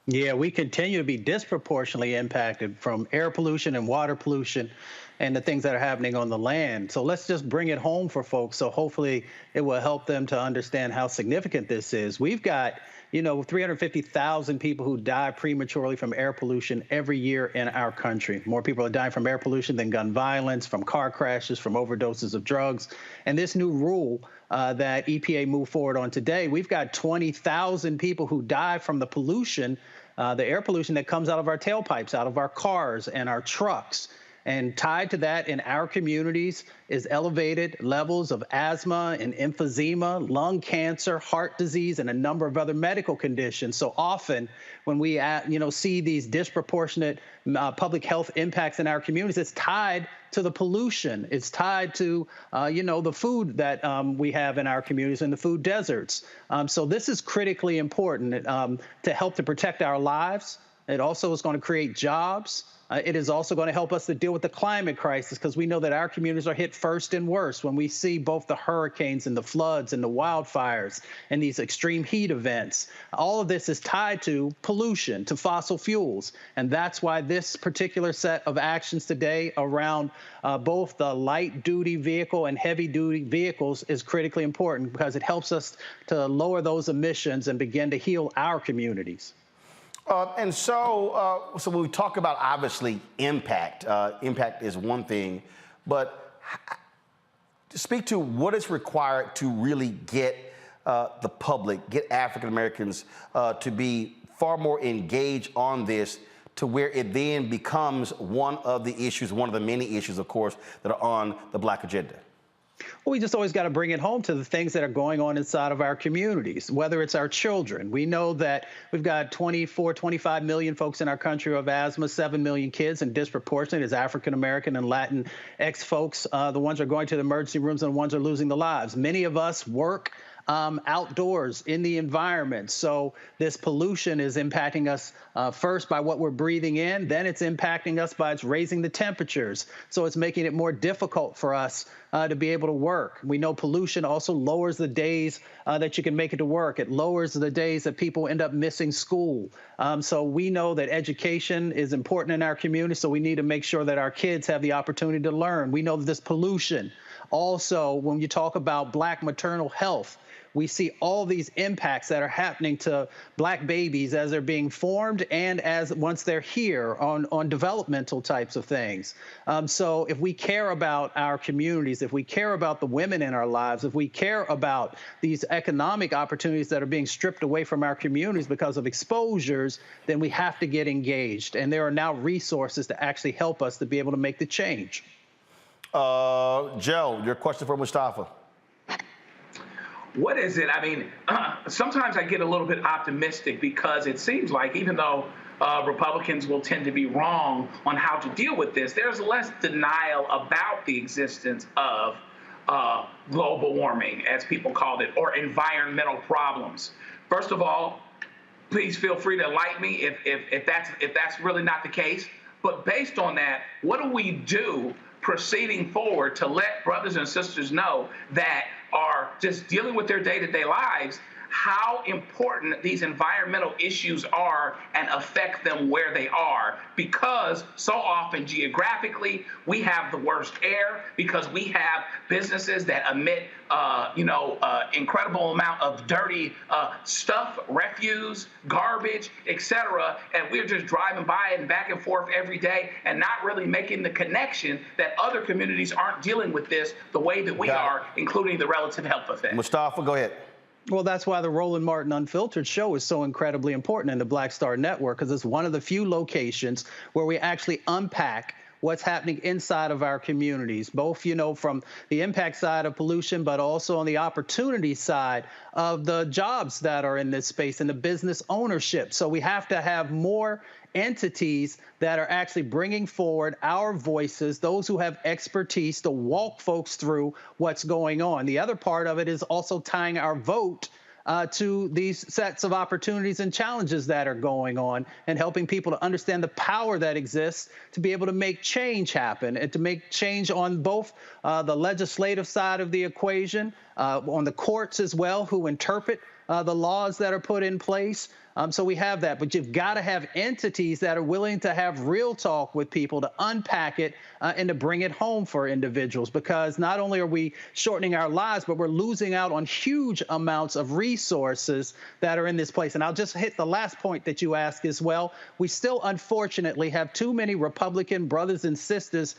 Yeah, we continue to be disproportionately impacted from air pollution and water pollution and the things that are happening on the land. So let's just bring it home for folks. So hopefully it will help them to understand how significant this is. We've got, 350,000 people who die prematurely from air pollution every year in our country. More people are dying from air pollution than gun violence, from car crashes, from overdoses of drugs. And this new rule that EPA moved forward on today, we've got 20,000 people who die from the pollution, the air pollution that comes out of our tailpipes, out of our cars and our trucks. And tied to that in our communities is elevated levels of asthma and emphysema, lung cancer, heart disease, and a number of other medical conditions. So often when we see these disproportionate public health impacts in our communities, it's tied to the pollution. It's tied to, the food that we have in our communities and the food deserts. So this is critically important to help to protect our lives. It also is going to create jobs. It is also going to help us to deal with the climate crisis, because we know that our communities are hit first and worst when we see both the hurricanes and the floods and the wildfires and these extreme heat events. All of this is tied to pollution, to fossil fuels. And that's why this particular set of actions today around both the light-duty vehicle and heavy-duty vehicles is critically important, because it helps us to lower those emissions and begin to heal our communities. So when we talk about, obviously, impact is one thing, but speak to what is required to really get the public, get African Americans to be far more engaged on this, to where it then becomes one of the issues, one of the many issues, of course, that are on the Black agenda. Well, we just always got to bring it home to the things that are going on inside of our communities, whether it's our children. We know that we've got 24, 25 million folks in our country who have asthma, 7 million kids, and disproportionate is African-American and Latinx folks. The ones who are going to the emergency rooms and the ones who are losing their lives. Many of us work outdoors in the environment. So this pollution is impacting us first by what we're breathing in, then it's impacting us by it's raising the temperatures. So it's making it more difficult for us to be able to work. We know pollution also lowers the days that you can make it to work. It lowers the days that people end up missing school. So we know that education is important in our community, so we need to make sure that our kids have the opportunity to learn. We know that this pollution also, when you talk about Black maternal health, we see all these impacts that are happening to Black babies as they're being formed and as once they're here on developmental types of things. So if we care about our communities, if we care about the women in our lives, if we care about these economic opportunities that are being stripped away from our communities because of exposures, then we have to get engaged. And there are now resources to actually help us to be able to make the change. Joe, your question for Mustafa. What is it? I mean, sometimes I get a little bit optimistic because it seems like even though Republicans will tend to be wrong on how to deal with this, there's less denial about the existence of global warming, as people called it, or environmental problems. First of all, please feel free to enlighten me if that's really not the case. But based on that, what do we do proceeding forward to let brothers and sisters know that are just dealing with their day-to-day lives, how important these environmental issues are and affect them where they are? Because so often geographically, we have the worst air because we have businesses that emit, incredible amount of dirty stuff, refuse, garbage, etc. And we're just driving by it and back and forth every day and not really making the connection that other communities aren't dealing with this the way that we are, including the relative health effects. Mustafa, go ahead. Well, that's why the Roland Martin Unfiltered show is so incredibly important in the Black Star Network, because it's one of the few locations where we actually unpack what's happening inside of our communities, both, from the impact side of pollution, but also on the opportunity side of the jobs that are in this space and the business ownership. So we have to have more entities that are actually bringing forward our voices, those who have expertise to walk folks through what's going on. The other part of it is also tying our vote to these sets of opportunities and challenges that are going on and helping people to understand the power that exists to be able to make change happen and to make change on both the legislative side of the equation, on the courts as well, who interpret the laws that are put in place. So we have that, but you've got to have entities that are willing to have real talk with people to unpack it and to bring it home for individuals, because not only are we shortening our lives, but we're losing out on huge amounts of resources that are in this place. And I'll just hit the last point that you asked as well. We still, unfortunately, have too many Republican brothers and sisters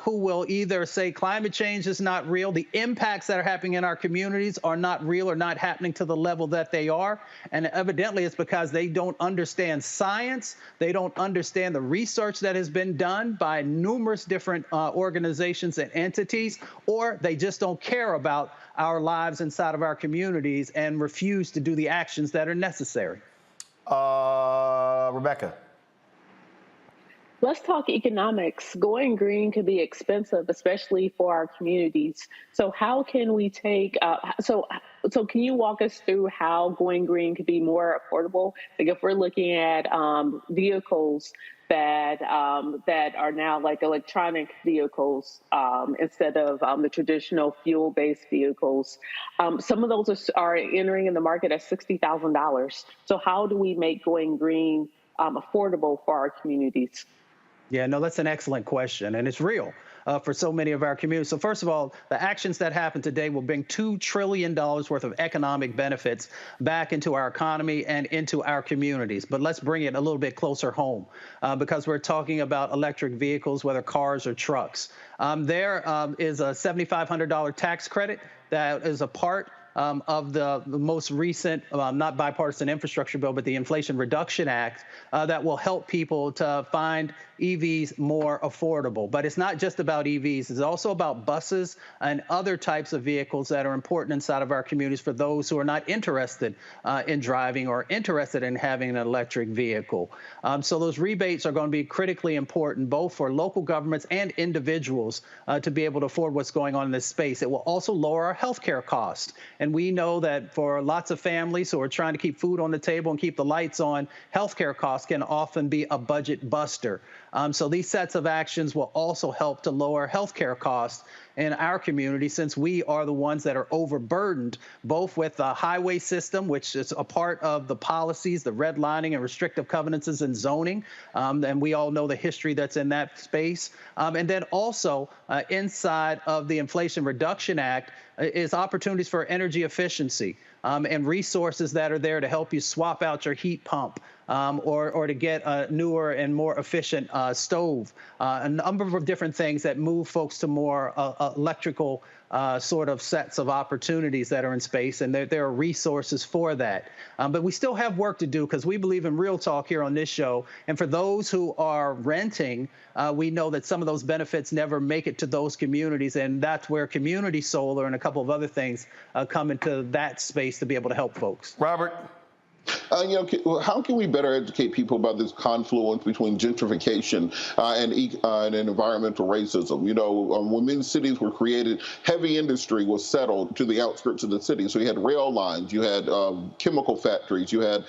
who will either say climate change is not real, the impacts that are happening in our communities are not real or not happening to the level that they are. And evidently it's because they don't understand science. They don't understand the research that has been done by numerous different organizations and entities, or they just don't care about our lives inside of our communities and refuse to do the actions that are necessary. Rebecca. Let's talk economics. Going green could be expensive, especially for our communities. So how can we take, so can you walk us through how going green could be more affordable? Like if we're looking at vehicles that are now like electronic vehicles instead of the traditional fuel-based vehicles. Some of those are entering in the market at $60,000. So how do we make going green affordable for our communities? Yeah, no, that's an excellent question, and it's real for so many of our communities. So first of all, the actions that happen today will bring $2 trillion worth of economic benefits back into our economy and into our communities. But let's bring it a little bit closer home because we're talking about electric vehicles, whether cars or trucks. There is a $7,500 tax credit that is a part of the most recent, not bipartisan infrastructure bill, but the Inflation Reduction Act that will help people to find EVs more affordable. But it's not just about EVs. It's also about buses and other types of vehicles that are important inside of our communities for those who are not interested in driving or interested in having an electric vehicle. So those rebates are going to be critically important, both for local governments and individuals to be able to afford what's going on in this space. It will also lower our healthcare costs. And And we know that for lots of families who are trying to keep food on the table and keep the lights on, healthcare costs can often be a budget buster. So these sets of actions will also help to lower healthcare costs in our community, since we are the ones that are overburdened, both with the highway system, which is a part of the policies, the redlining and restrictive covenants and zoning. And we all know the history that's in that space. And then also inside of the Inflation Reduction Act is opportunities for energy efficiency and resources that are there to help you swap out your heat pump or to get a newer and more efficient stove, a number of different things that move folks to more electrical sort of sets of opportunities that are in space, and there are resources for that. But we still have work to do, because we believe in real talk here on this show. And for those who are renting, we know that some of those benefits never make it to those communities, and that's where community solar and a couple of other things come into that space to be able to help folks. Robert? How can we better educate people about this confluence between gentrification and environmental racism? When many cities were created, heavy industry was settled to the outskirts of the city. So you had rail lines, you had chemical factories, you had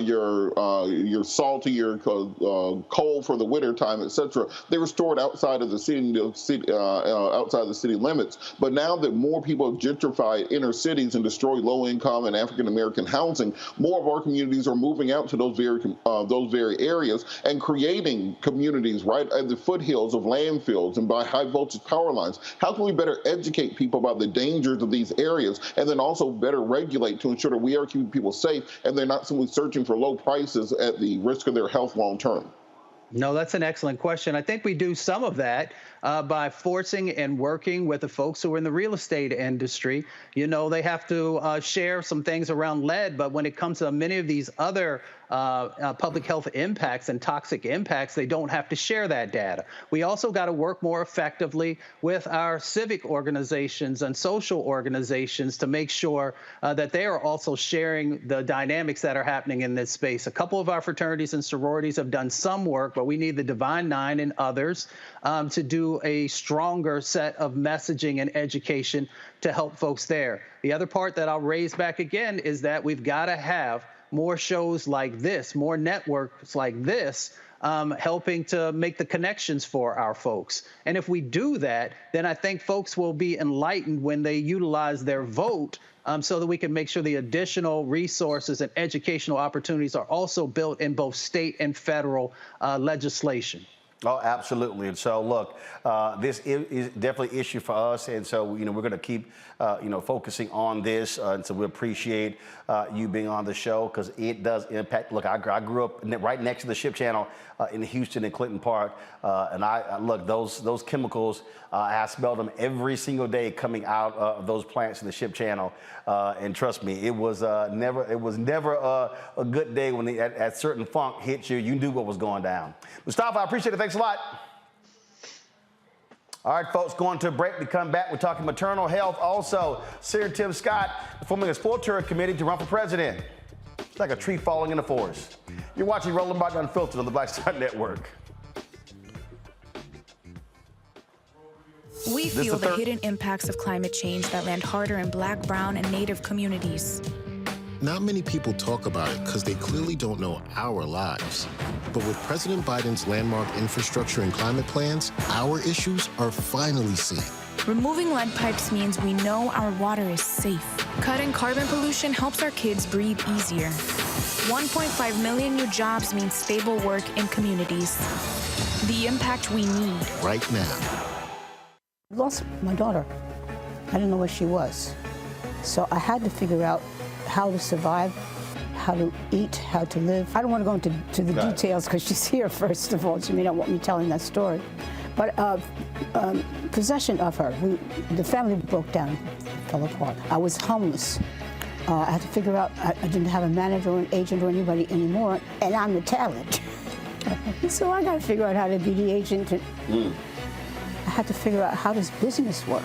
your salty, coal for the winter time, etc. They were stored outside of the city, outside the city limits. But now that more people have gentrified inner cities and destroyed low-income and African-American housing, more of our communities are moving out to those very areas and creating communities right at the foothills of landfills and by high voltage power lines. How can we better educate people about the dangers of these areas, and then also better regulate to ensure that we are keeping people safe and they're not simply searching for low prices at the risk of their health long term? No, that's an excellent question. I think we do some of that by forcing and working with the folks who are in the real estate industry. They have to share some things around lead, but when it comes to many of these other public health impacts and toxic impacts, they don't have to share that data. We also got to work more effectively with our civic organizations and social organizations to make sure that they are also sharing the dynamics that are happening in this space. A couple of our fraternities and sororities have done some work, but we need the Divine Nine and others to do a stronger set of messaging and education to help folks there. The other part that I'll raise back again is that we've got to have more shows like this, more networks like this, helping to make the connections for our folks. And if we do that, then I think folks will be enlightened when they utilize their vote, so that we can make sure the additional resources and educational opportunities are also built in both state and federal legislation. Oh, absolutely. And so, look, this is definitely an issue for us. And so, we're going to keep, focusing on this. And so we appreciate you being on the show, because it does impact. Look, I grew up right next to the Ship Channel in Houston and Clinton Park. And look, those chemicals, I smelled them every single day coming out of those plants in the Ship Channel. And trust me, it was never a good day when that certain funk hit you. You knew what was going down. Mustafa, I appreciate it. Thanks a lot. All right, folks, going to a break. We come back. We're talking maternal health. Also, Senator Tim Scott forming a exploratory committee to run for president. It's like a tree falling in the forest. You're watching Roland Martin Unfiltered on the Black Star Network. We feel the hidden impacts of climate change that land harder in Black, brown, and Native communities. Not many people talk about it because they clearly don't know our lives. But with President Biden's landmark infrastructure and climate plans, our issues are finally seen. Removing lead pipes means we know our water is safe. Cutting carbon pollution helps our kids breathe easier. 1.5 million new jobs means stable work in communities. The impact we need. Right now. I lost my daughter. I didn't know where she was. So I had to figure out how to survive, how to eat, how to live. I don't want to go into the details because she's here, first of all. She may not want me telling that story. But possession of her, the family broke down, fell apart. I was homeless. I had to figure out, I didn't have a manager or an agent or anybody anymore, and I'm the talent. So I got to figure out how to be the agent. I had to figure out, how does business work?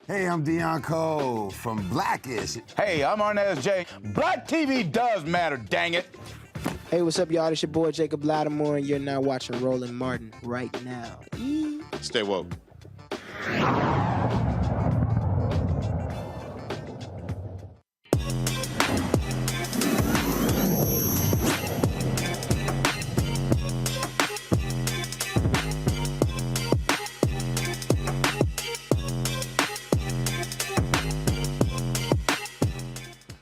Hey, I'm Deion Cole from Blackish. Hey, I'm Arnez J. Black TV does matter, dang it. Hey, what's up, y'all? It's your boy Jacob Lattimore, and you're now watching Roland Martin right now. Stay woke.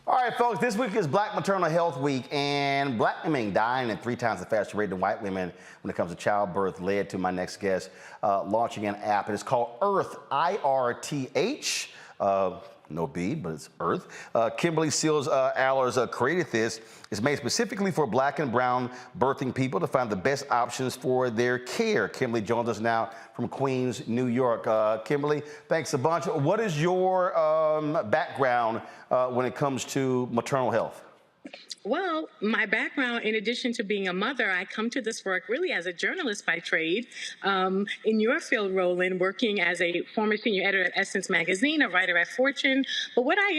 All right, folks, this week is Black Maternal Health Week, and black women dying at 3 times the faster rate than white women when it comes to childbirth led to my next guest launching an app. And it's called Earth, I-R-T-H. No B, but it's Earth. Kimberly Seals Allers created this. It's made specifically for black and brown birthing people to find the best options for their care. Kimberly joins us now from Queens, New York. Kimberly, thanks a bunch. What is your background when it comes to maternal health? Well, my background, in addition to being a mother, I come to this work really as a journalist by trade. In your field, Roland, working as a former senior editor at Essence Magazine, a writer at Fortune. But what I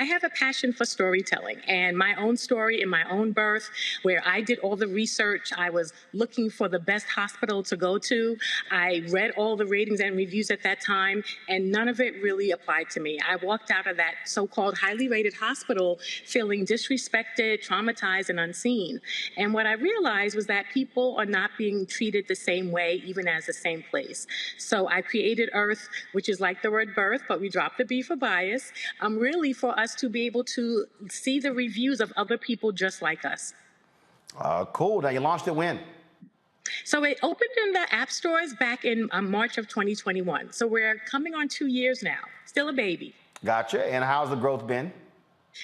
have a passion for storytelling and my own story in my own birth, where I did all the research. I was looking for the best hospital to go to. I read all the ratings and reviews at that time, and none of it really applied to me. I walked out of that so-called highly rated hospital feeling disrespected, traumatized, and unseen. And what I realized was that people are not being treated the same way, even as the same place. So I created Earth, which is like the word birth, but we dropped the B for bias, really for us to be able to see the reviews of other people just like us. Cool. Now, you launched it when? So it opened in the app stores back in March of 2021. So we're coming on 2 years now, still a baby. Gotcha. And how's the growth been?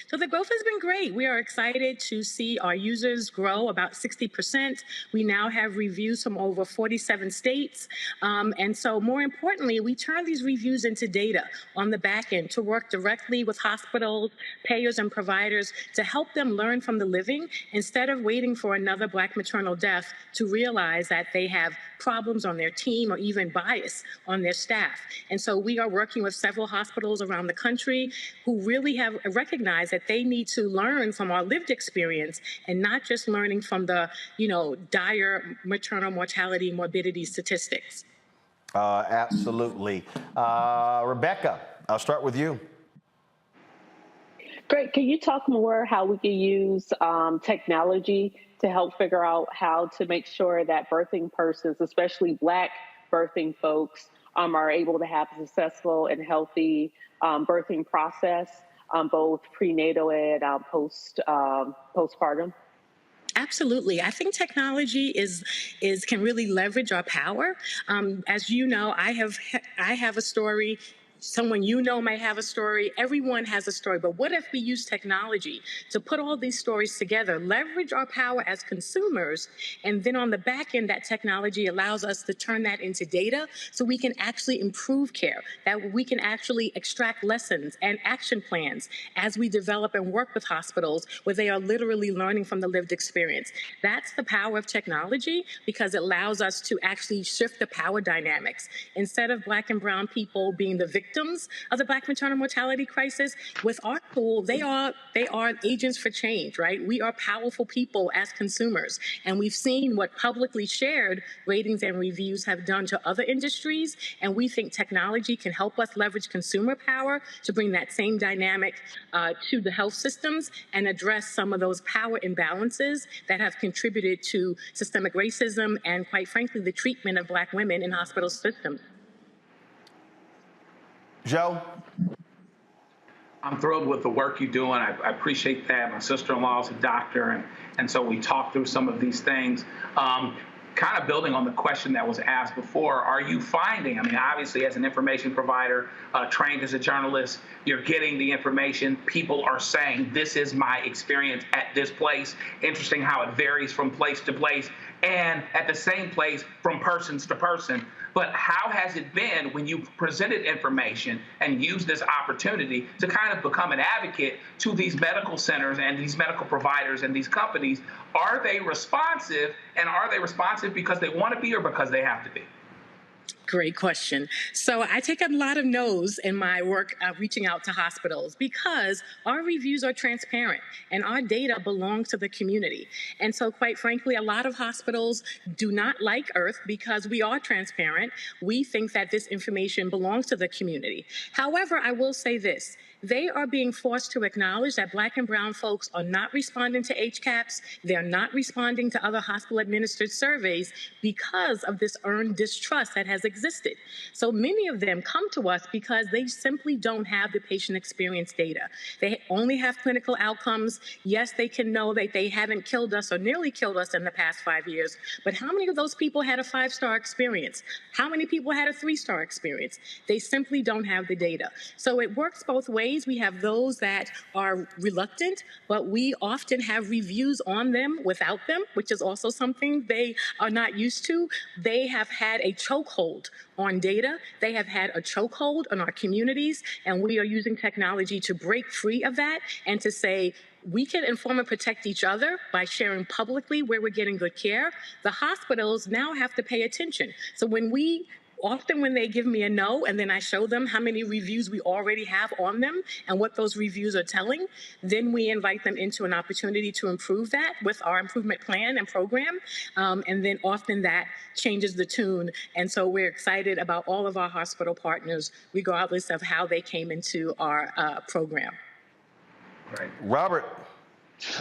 So the growth has been great. We are excited to see our users grow about 60%. We now have reviews from over 47 states. And so more importantly, we turn these reviews into data on the back end to work directly with hospitals, payers, and providers to help them learn from the living instead of waiting for another Black maternal death to realize that they have problems on their team or even bias on their staff. And so we are working with several hospitals around the country who really have recognized that they need to learn from our lived experience and not just learning from the, dire maternal mortality, morbidity statistics. Absolutely. Rebecca, I'll start with you. Great. Can you talk more how we can use technology to help figure out how to make sure that birthing persons, especially Black birthing folks, are able to have a successful and healthy birthing process, both prenatal and postpartum? Absolutely. I think technology can really leverage our power. As you know, I have a story. Someone may have a story. Everyone has a story. But what if we use technology to put all these stories together, leverage our power as consumers, and then on the back end, that technology allows us to turn that into data so we can actually improve care, that we can actually extract lessons and action plans as we develop and work with hospitals where they are literally learning from the lived experience. That's the power of technology, because it allows us to actually shift the power dynamics. Instead of Black and brown people being the victims of the Black maternal mortality crisis, with our tool, they are agents for change, right? We are powerful people as consumers, and we've seen what publicly shared ratings and reviews have done to other industries, and we think technology can help us leverage consumer power to bring that same dynamic to the health systems and address some of those power imbalances that have contributed to systemic racism and, quite frankly, the treatment of Black women in hospital systems. Joe? I'm thrilled with the work you're doing. I appreciate that. My sister-in-law is a doctor, and so we talked through some of these things. Kind of building on the question that was asked before, are you finding, obviously as an information provider, trained as a journalist, you're getting the information. People are saying, this is my experience at this place. Interesting how it varies from place to place and at the same place from persons to person. But how has it been when you presented information and used this opportunity to kind of become an advocate to these medical centers and these medical providers and these companies? Are they responsive, and are they responsive because they want to be or because they have to be? Great question. So I take a lot of no's in my work reaching out to hospitals because our reviews are transparent and our data belongs to the community. And so quite frankly, a lot of hospitals do not like IRF because we are transparent. We think that this information belongs to the community. However, I will say this. They are being forced to acknowledge that Black and brown folks are not responding to HCAHPS. They're not responding to other hospital-administered surveys because of this earned distrust that has existed. So many of them come to us because they simply don't have the patient experience data. They only have clinical outcomes. Yes, they can know that they haven't killed us or nearly killed us in the past 5 years, but how many of those people had a 5-star experience? How many people had a 3-star experience? They simply don't have the data. So it works both ways. We have those that are reluctant, but we often have reviews on them without them, which is also something they are not used to. They have had a chokehold on data. They have had a chokehold on our communities, and we are using technology to break free of that and to say, we can inform and protect each other by sharing publicly where we're getting good care. The hospitals now have to pay attention. So often when they give me a no and then I show them how many reviews we already have on them and what those reviews are telling, then we invite them into an opportunity to improve that with our improvement plan and program. And then often that changes the tune. And so we're excited about all of our hospital partners, regardless of how they came into our program. Right. Robert.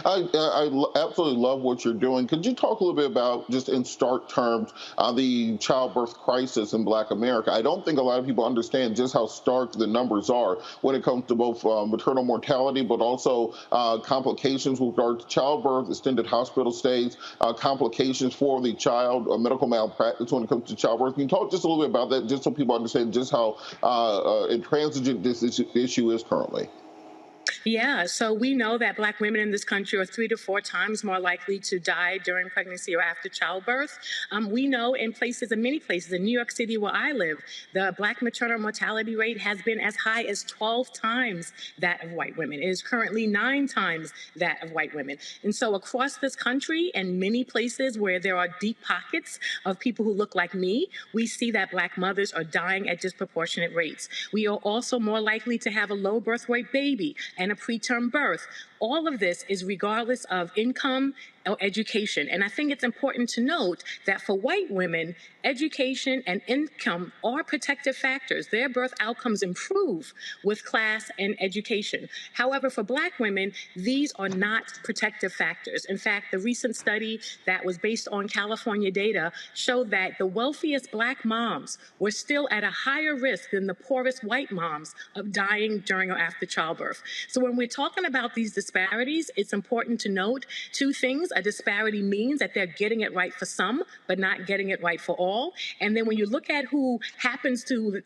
I absolutely love what you're doing. Could you talk a little bit about, just in stark terms, the childbirth crisis in Black America? I don't think a lot of people understand just how stark the numbers are when it comes to both maternal mortality, but also complications with regard to childbirth, extended hospital stays, complications for the child, medical malpractice when it comes to childbirth. Can you talk just a little bit about that, just so people understand just how intransigent this issue is currently? Yeah, so we know that Black women in this country are 3 to 4 times more likely to die during pregnancy or after childbirth. We know in many places, in New York City where I live, the Black maternal mortality rate has been as high as 12 times that of white women. It is currently 9 times that of white women. And so across this country and many places where there are deep pockets of people who look like me, we see that Black mothers are dying at disproportionate rates. We are also more likely to have a low birth weight baby and a preterm birth. All of this is regardless of income or education. And I think it's important to note that for white women, education and income are protective factors. Their birth outcomes improve with class and education. However, for Black women, these are not protective factors. In fact, the recent study that was based on California data showed that the wealthiest Black moms were still at a higher risk than the poorest white moms of dying during or after childbirth. So when we're talking about these disparities, it's important to note 2 things. A disparity means that they're getting it right for some, but not getting it right for all. And then when you look at who happens to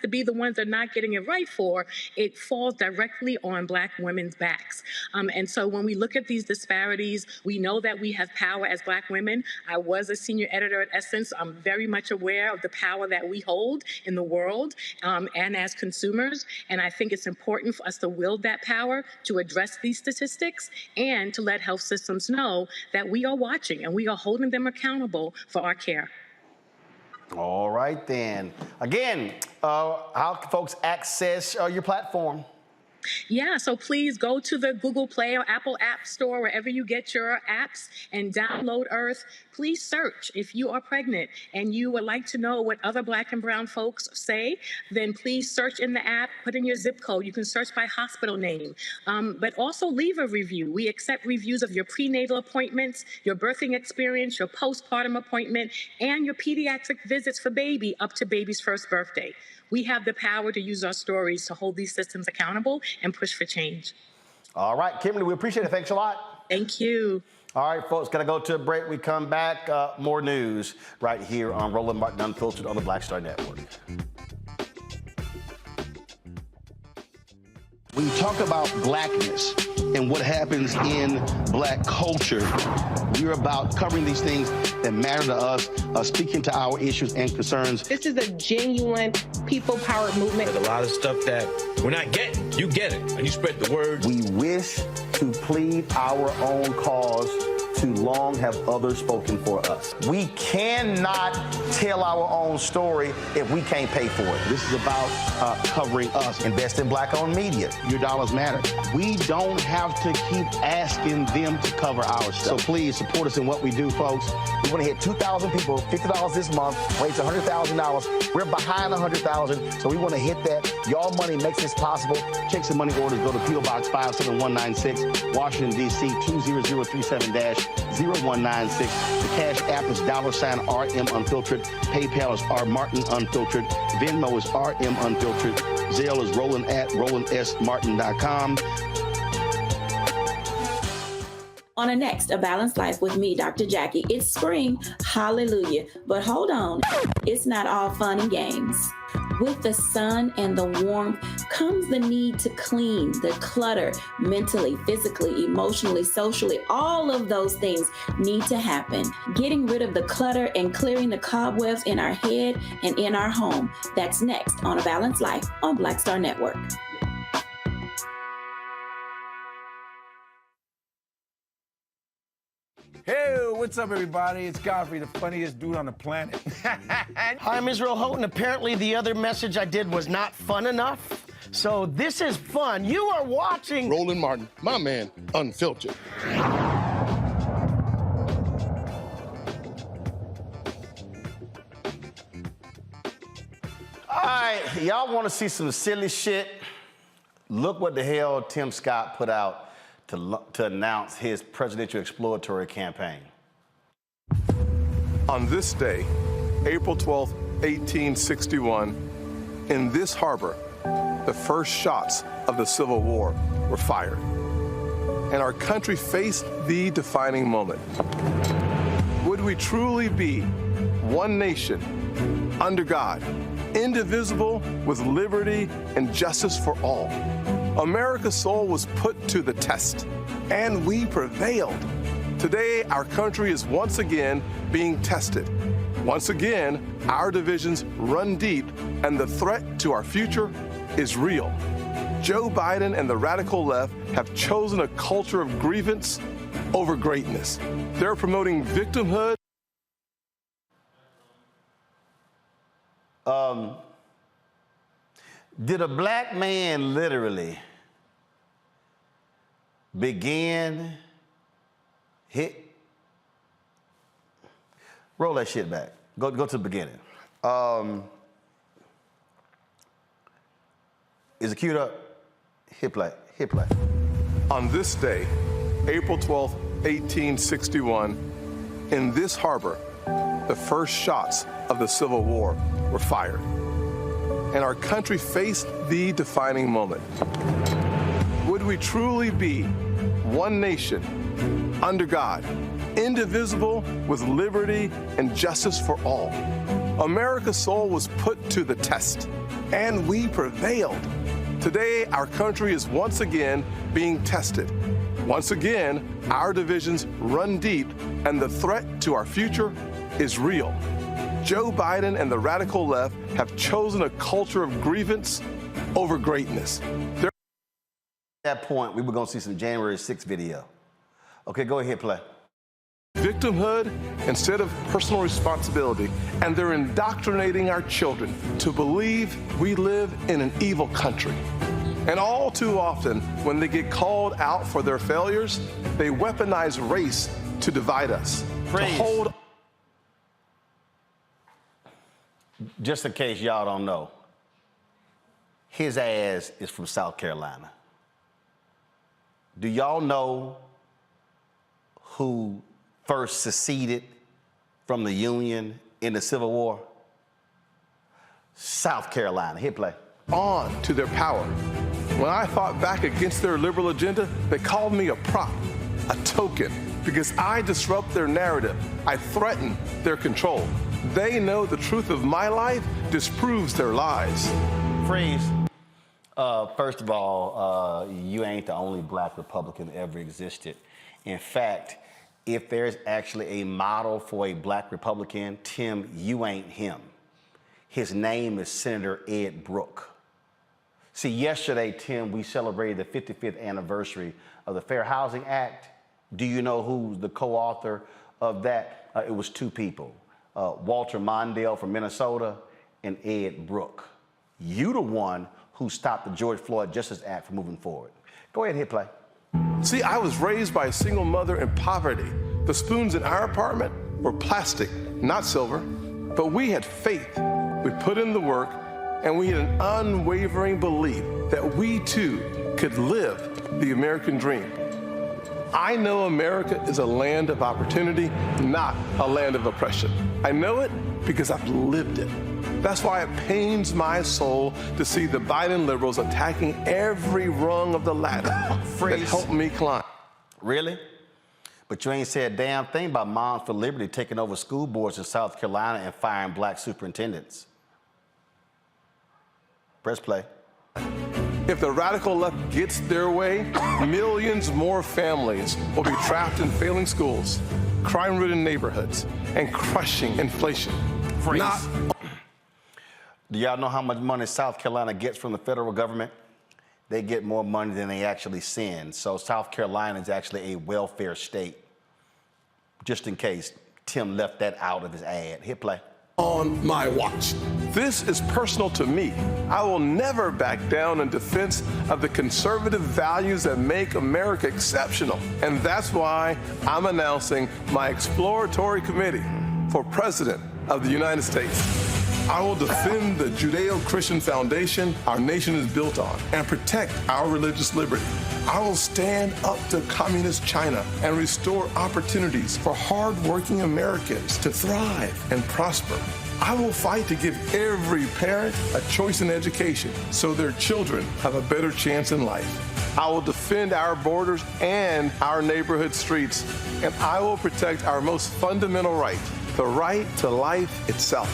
be the ones they're not getting it right for, it falls directly on Black women's backs. And so when we look at these disparities, we know that we have power as Black women. I was a senior editor at Essence. I'm very much aware of the power that we hold in the world and as consumers. And I think it's important for us to wield that power to address these statistics and to let health systems know that we are watching and we are holding them accountable for our care. All right, then. Again, how can folks access your platform? Yeah, so please go to the Google Play or Apple App Store, wherever you get your apps, and download Earth. Please search. If you are pregnant and you would like to know what other Black and brown folks say, then please search in the app, put in your zip code. You can search by hospital name, but also leave a review. We accept reviews of your prenatal appointments, your birthing experience, your postpartum appointment, and your pediatric visits for baby up to baby's first birthday. We have the power to use our stories to hold these systems accountable and push for change. All right, Kimberly, we appreciate it. Thanks a lot. Thank you. All right, folks, gotta go to a break. We come back, more news right here on Roland Martin Unfiltered on the Black Star Network. When you talk about blackness and what happens in Black culture, we're about covering these things that matter to us, speaking to our issues and concerns. This is a genuine people-powered movement. There's a lot of stuff that we're not getting. You get it, and you spread the word. We wish to plead our own cause too long have others spoken for us. We cannot tell our own story if we can't pay for it. This is about covering us. Invest in black-owned media. Your dollars matter. We don't have to keep asking them to cover our stuff. So please support us in what we do, folks. We want to hit 2,000 people, $50 this month, raise $100,000. We're behind 100,000, so we want to hit that. Y'all money makes this possible. Checks and money orders go to P.O. Box 57196, Washington, D.C. 20037-0196. The Cash App is $RM Unfiltered. PayPal is R Martin Unfiltered. Venmo is RM Unfiltered. Zelle is Roland@RolandSMartin.com. On a next, A Balanced Life with me, Dr. Jackie. It's spring, hallelujah. But hold on, it's not all fun and games. With the sun and the warmth comes the need to clean, the clutter, mentally, physically, emotionally, socially, all of those things need to happen. Getting rid of the clutter and clearing the cobwebs in our head and in our home. That's next on A Balanced Life on Black Star Network. Hey, what's up, everybody? It's Godfrey, the funniest dude on the planet. Hi, I'm Israel Houghton. Apparently, the other message I did was not fun enough. So this is fun. You are watching Roland Martin, my man, Unfiltered. All right, y'all want to see some silly shit? Look what the hell Tim Scott put out to announce his presidential exploratory campaign. On this day, April 12, 1861, in this harbor, the first shots of the Civil War were fired, and our country faced the defining moment. Would we truly be one nation, under God, indivisible, with liberty and justice for all? America's soul was put to the test, and we prevailed. Today, our country is once again being tested. Once again, our divisions run deep, and the threat to our future is real. Joe Biden and the radical left have chosen a culture of grievance over greatness. They're promoting victimhood. Did a black man literally begin roll that shit back. Go to the beginning. Is it queued up? Hit play. On this day, April 12, 1861, in this harbor, the first shots of the Civil War were fired, and our country faced the defining moment. Would we truly be one nation, under God, indivisible, with liberty and justice for all? America's soul was put to the test, and we prevailed. Today, our country is once again being tested. Once again, our divisions run deep, and the threat to our future is real. Joe Biden and the radical left have chosen a culture of grievance over greatness. At that point, we were going to see some January 6th video. Okay, go ahead, play. Victimhood instead of personal responsibility, and they're indoctrinating our children to believe we live in an evil country. And all too often, when they get called out for their failures, they weaponize race to divide us. Praise. To hold. Just in case y'all don't know, his ass is from South Carolina. Do y'all know who first seceded from the Union in the Civil War? South Carolina. Hit play. On to their power. When I fought back against their liberal agenda, they called me a prop, a token, because I disrupt their narrative. I threaten their control. They know the truth of my life disproves their lies. Freeze. First of all, you ain't the only black Republican that ever existed. In fact, if there's actually a model for a black Republican, Tim, you ain't him. His name is Senator Ed Brooke. See, yesterday, Tim, we celebrated the 55th anniversary of the Fair Housing Act, Do you know who's the co-author of that? It was two people, Walter Mondale from Minnesota and Ed Brooke. You the one who stopped the George Floyd Justice Act from moving forward. Go ahead, hit play. See, I was raised by a single mother in poverty. The spoons in our apartment were plastic, not silver, but we had faith. We put in the work, and we had an unwavering belief that we too could live the American dream. I know America is a land of opportunity, not a land of oppression. I know it because I've lived it. That's why it pains my soul to see the Biden liberals attacking every rung of the ladder that helped me climb. Really? But you ain't said a damn thing about Moms for Liberty taking over school boards in South Carolina and firing black superintendents. Press play. If the radical left gets their way, millions more families will be trapped in failing schools, crime-ridden neighborhoods, and crushing inflation. Do y'all know how much money South Carolina gets from the federal government? They get more money than they actually send. So South Carolina is actually a welfare state. Just in case Tim left that out of his ad. Hit play. On my watch. This is personal to me. I will never back down in defense of the conservative values that make America exceptional. And that's why I'm announcing my exploratory committee for President of the United States. I will defend the Judeo-Christian foundation our nation is built on and protect our religious liberty. I will stand up to communist China and restore opportunities for hardworking Americans to thrive and prosper. I will fight to give every parent a choice in education so their children have a better chance in life. I will defend our borders and our neighborhood streets, and I will protect our most fundamental right, the right to life itself.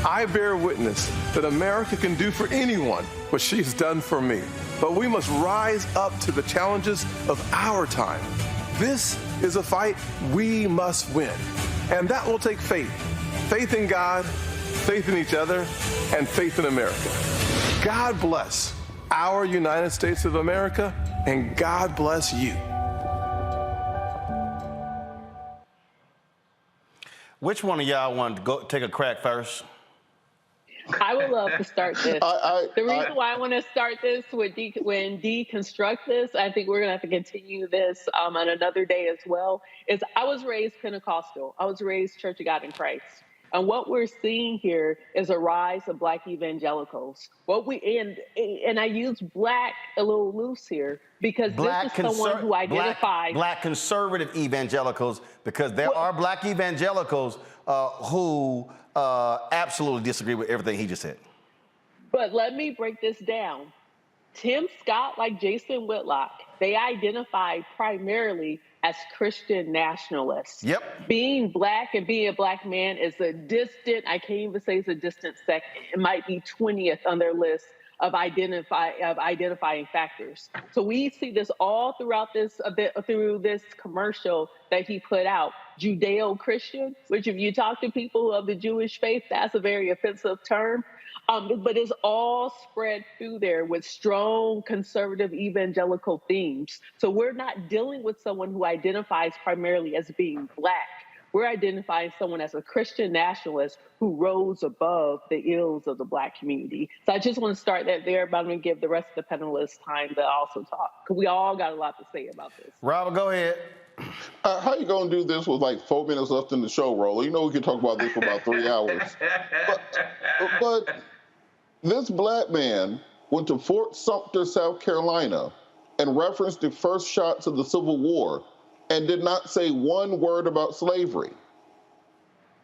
I bear witness that America can do for anyone what she's done for me, but we must rise up to the challenges of our time. This is a fight we must win, and that will take faith. Faith in God, faith in each other, and faith in America. God bless our United States of America, and God bless you. Which one of y'all want to go take a crack first? I would love to start this. The reason why I want to start this when deconstruct this, I think we're going to have to continue this on another day as well, is I was raised Pentecostal. I was raised Church of God in Christ. And what we're seeing here is a rise of black evangelicals. And I use black a little loose here because this is someone who identifies black conservative evangelicals, because there are black evangelicals who absolutely disagree with everything he just said. But let me break this down. Tim Scott, like Jason Whitlock, they identify primarily as Christian nationalists. Yep. Being black and being a black man is a distant, I can't even say it's a distant second. It might be 20th on their list of identifying factors. So we see this all throughout this, through this commercial that he put out. Judeo-Christian, which if you talk to people of the Jewish faith, that's a very offensive term. But it's all spread through there with strong conservative evangelical themes. So we're not dealing with someone who identifies primarily as being black. We're identifying someone as a Christian nationalist who rose above the ills of the black community. So I just want to start that there, but I'm going to give the rest of the panelists time to also talk, because we all got a lot to say about this. Robert, go ahead. How you going to do this with like 4 minutes left in the show, Roller? You know we could talk about this for about 3 hours. But this black man went to Fort Sumter, South Carolina, and referenced the first shots of the Civil War and did not say one word about slavery.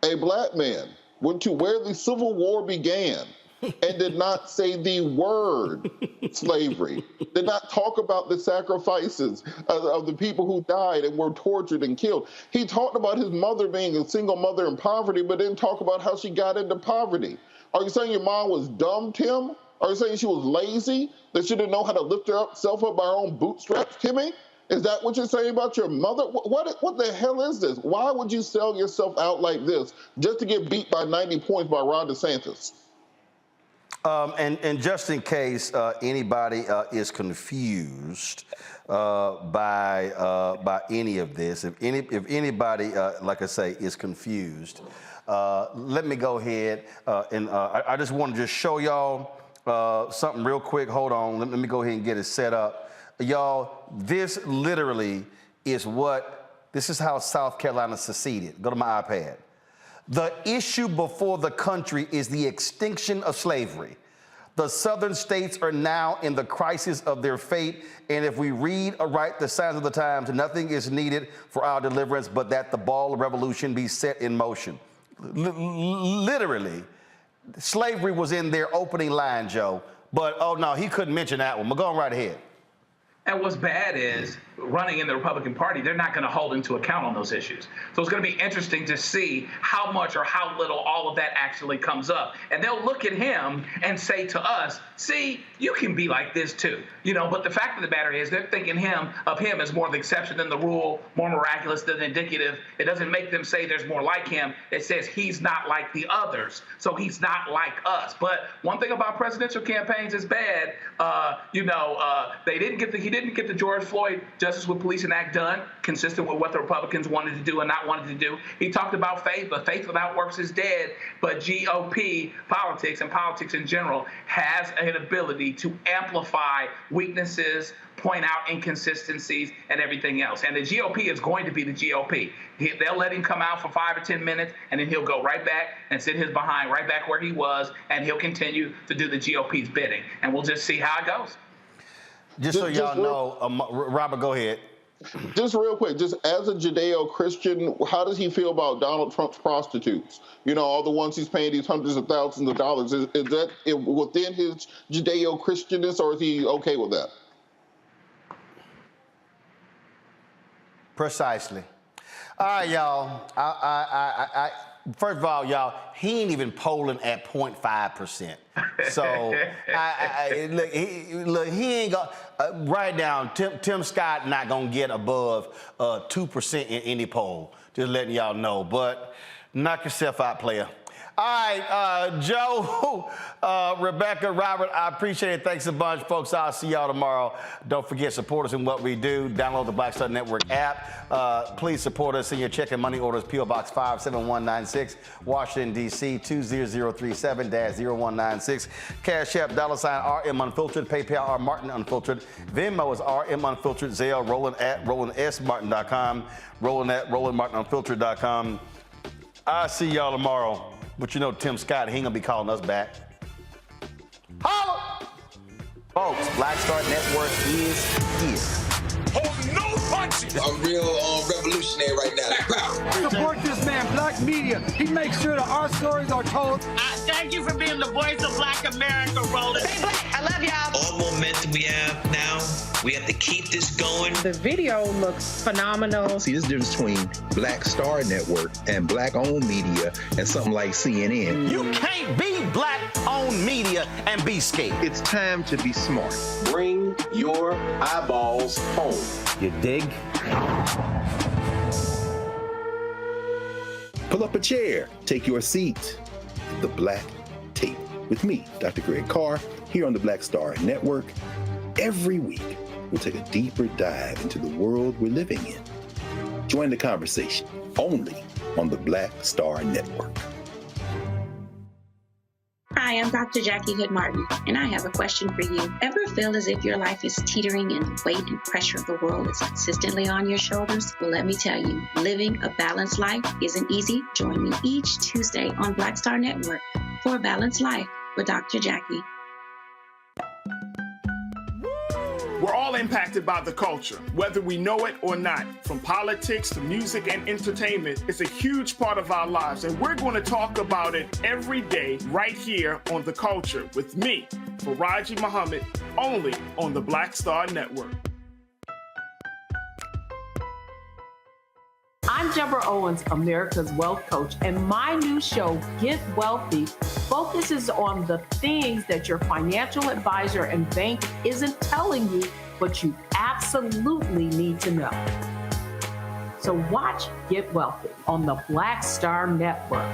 A black man went to where the Civil War began and did not say the word slavery, did not talk about the sacrifices of the people who died and were tortured and killed. He talked about his mother being a single mother in poverty, but didn't talk about how she got into poverty. Are you saying your mom was dumb, Tim? Are you saying she was lazy, that she didn't know how to lift herself up by her own bootstraps, Timmy? Is that what you're saying about your mother? What the hell is this? Why would you sell yourself out like this just to get beat by 90 points by Ron DeSantis? And just in case anybody is confused by any of this, if anybody, like I say, is confused, let me go ahead and I just want to just show y'all something real quick. Hold on, let me go ahead and get it set up. Y'all, this literally is this is how South Carolina seceded. Go to my iPad. The issue before the country is the extinction of slavery. The southern states are now in the crisis of their fate, and if we read or write the signs of the times, nothing is needed for our deliverance but that the ball of revolution be set in motion. Literally, slavery was in their opening line, Joe, but oh no, he couldn't mention that one. But go on right ahead. And what's bad is running in the Republican Party, they're not going to hold him to account on those issues. So it's going to be interesting to see how much or how little all of that actually comes up. And they'll look at him and say to us, see, you can be like this too. But the fact of the matter is they're thinking of him as more the exception than the rule, more miraculous than indicative. It doesn't make them say there's more like him. It says he's not like the others. So he's not like us. But one thing about presidential campaigns is bad. He didn't get the George Floyd Justice with Policing Act done, consistent with what the Republicans wanted to do and not wanted to do. He talked about faith, but faith without works is dead. But GOP politics and politics in general has an ability to amplify weaknesses, point out inconsistencies, and everything else. And the GOP is going to be the GOP. They'll let him come out for 5 or 10 minutes, and then he'll go right back and sit his behind right back where he was, and he'll continue to do the GOP's bidding. And we'll just see how it goes. Just so y'all know, Robert, go ahead. Just real quick, just as a Judeo-Christian, how does he feel about Donald Trump's prostitutes? All the ones he's paying these hundreds of thousands of dollars. Is that within his Judeo-Christianness, or is he okay with that? Precisely. All right, y'all. First of all, y'all, he ain't even polling at 0.5%. So, look, he ain't got, right now, Tim Scott not going to get above 2% in any poll. Just letting y'all know. But knock yourself out, player. All right, Joe, Rebecca, Robert, I appreciate it. Thanks a bunch, folks. I'll see y'all tomorrow. Don't forget, support us in what we do. Download the Black Star Network app. Please support us in your check and money orders. P.O. Box 57196, Washington, D.C. 20037-0196. Cash App, $RM Unfiltered. PayPal, R Martin Unfiltered. Venmo is RM Unfiltered. Zelle, Roland at RolandSMartin.com. Roland at RolandMartinUnfiltered.com. I'll see y'all tomorrow. But Tim Scott, he ain't gonna be calling us back. Holla! Folks, Black Star Network is here. Oh, no punches! I'm real revolutionary right now. Support this man, Black Media. He makes sure that our stories are told. Thank you for being the voice of Black America, Roland. Stay black. I love y'all. All momentum we have now, we have to keep this going. The video looks phenomenal. See, there's a difference between Black Star Network and Black-owned media and something like CNN. You can't be Black-owned media and be scared. It's time to be smart. Bring your eyeballs home. You dig? Pull up a chair. Take your seat. The Black Tape with me, Dr. Greg Carr, here on the Black Star Network. Every week, we'll take a deeper dive into the world we're living in. Join the conversation only on the Black Star Network. Hi, I'm Dr. Jackie Hood Martin, and I have a question for you. Ever feel as if your life is teetering and the weight and pressure of the world is consistently on your shoulders? Well, let me tell you, living a balanced life isn't easy. Join me each Tuesday on Black Star Network for A Balanced Life with Dr. Jackie. We're all impacted by the culture, whether we know it or not. From politics to music and entertainment, it's a huge part of our lives, and we're going to talk about it every day right here on The Culture with me, Faraji Muhammad, only on the Black Star Network. I'm Deborah Owens, America's Wealth Coach, and my new show, Get Wealthy, focuses on the things that your financial advisor and bank isn't telling you, but you absolutely need to know. So watch Get Wealthy on the Black Star Network.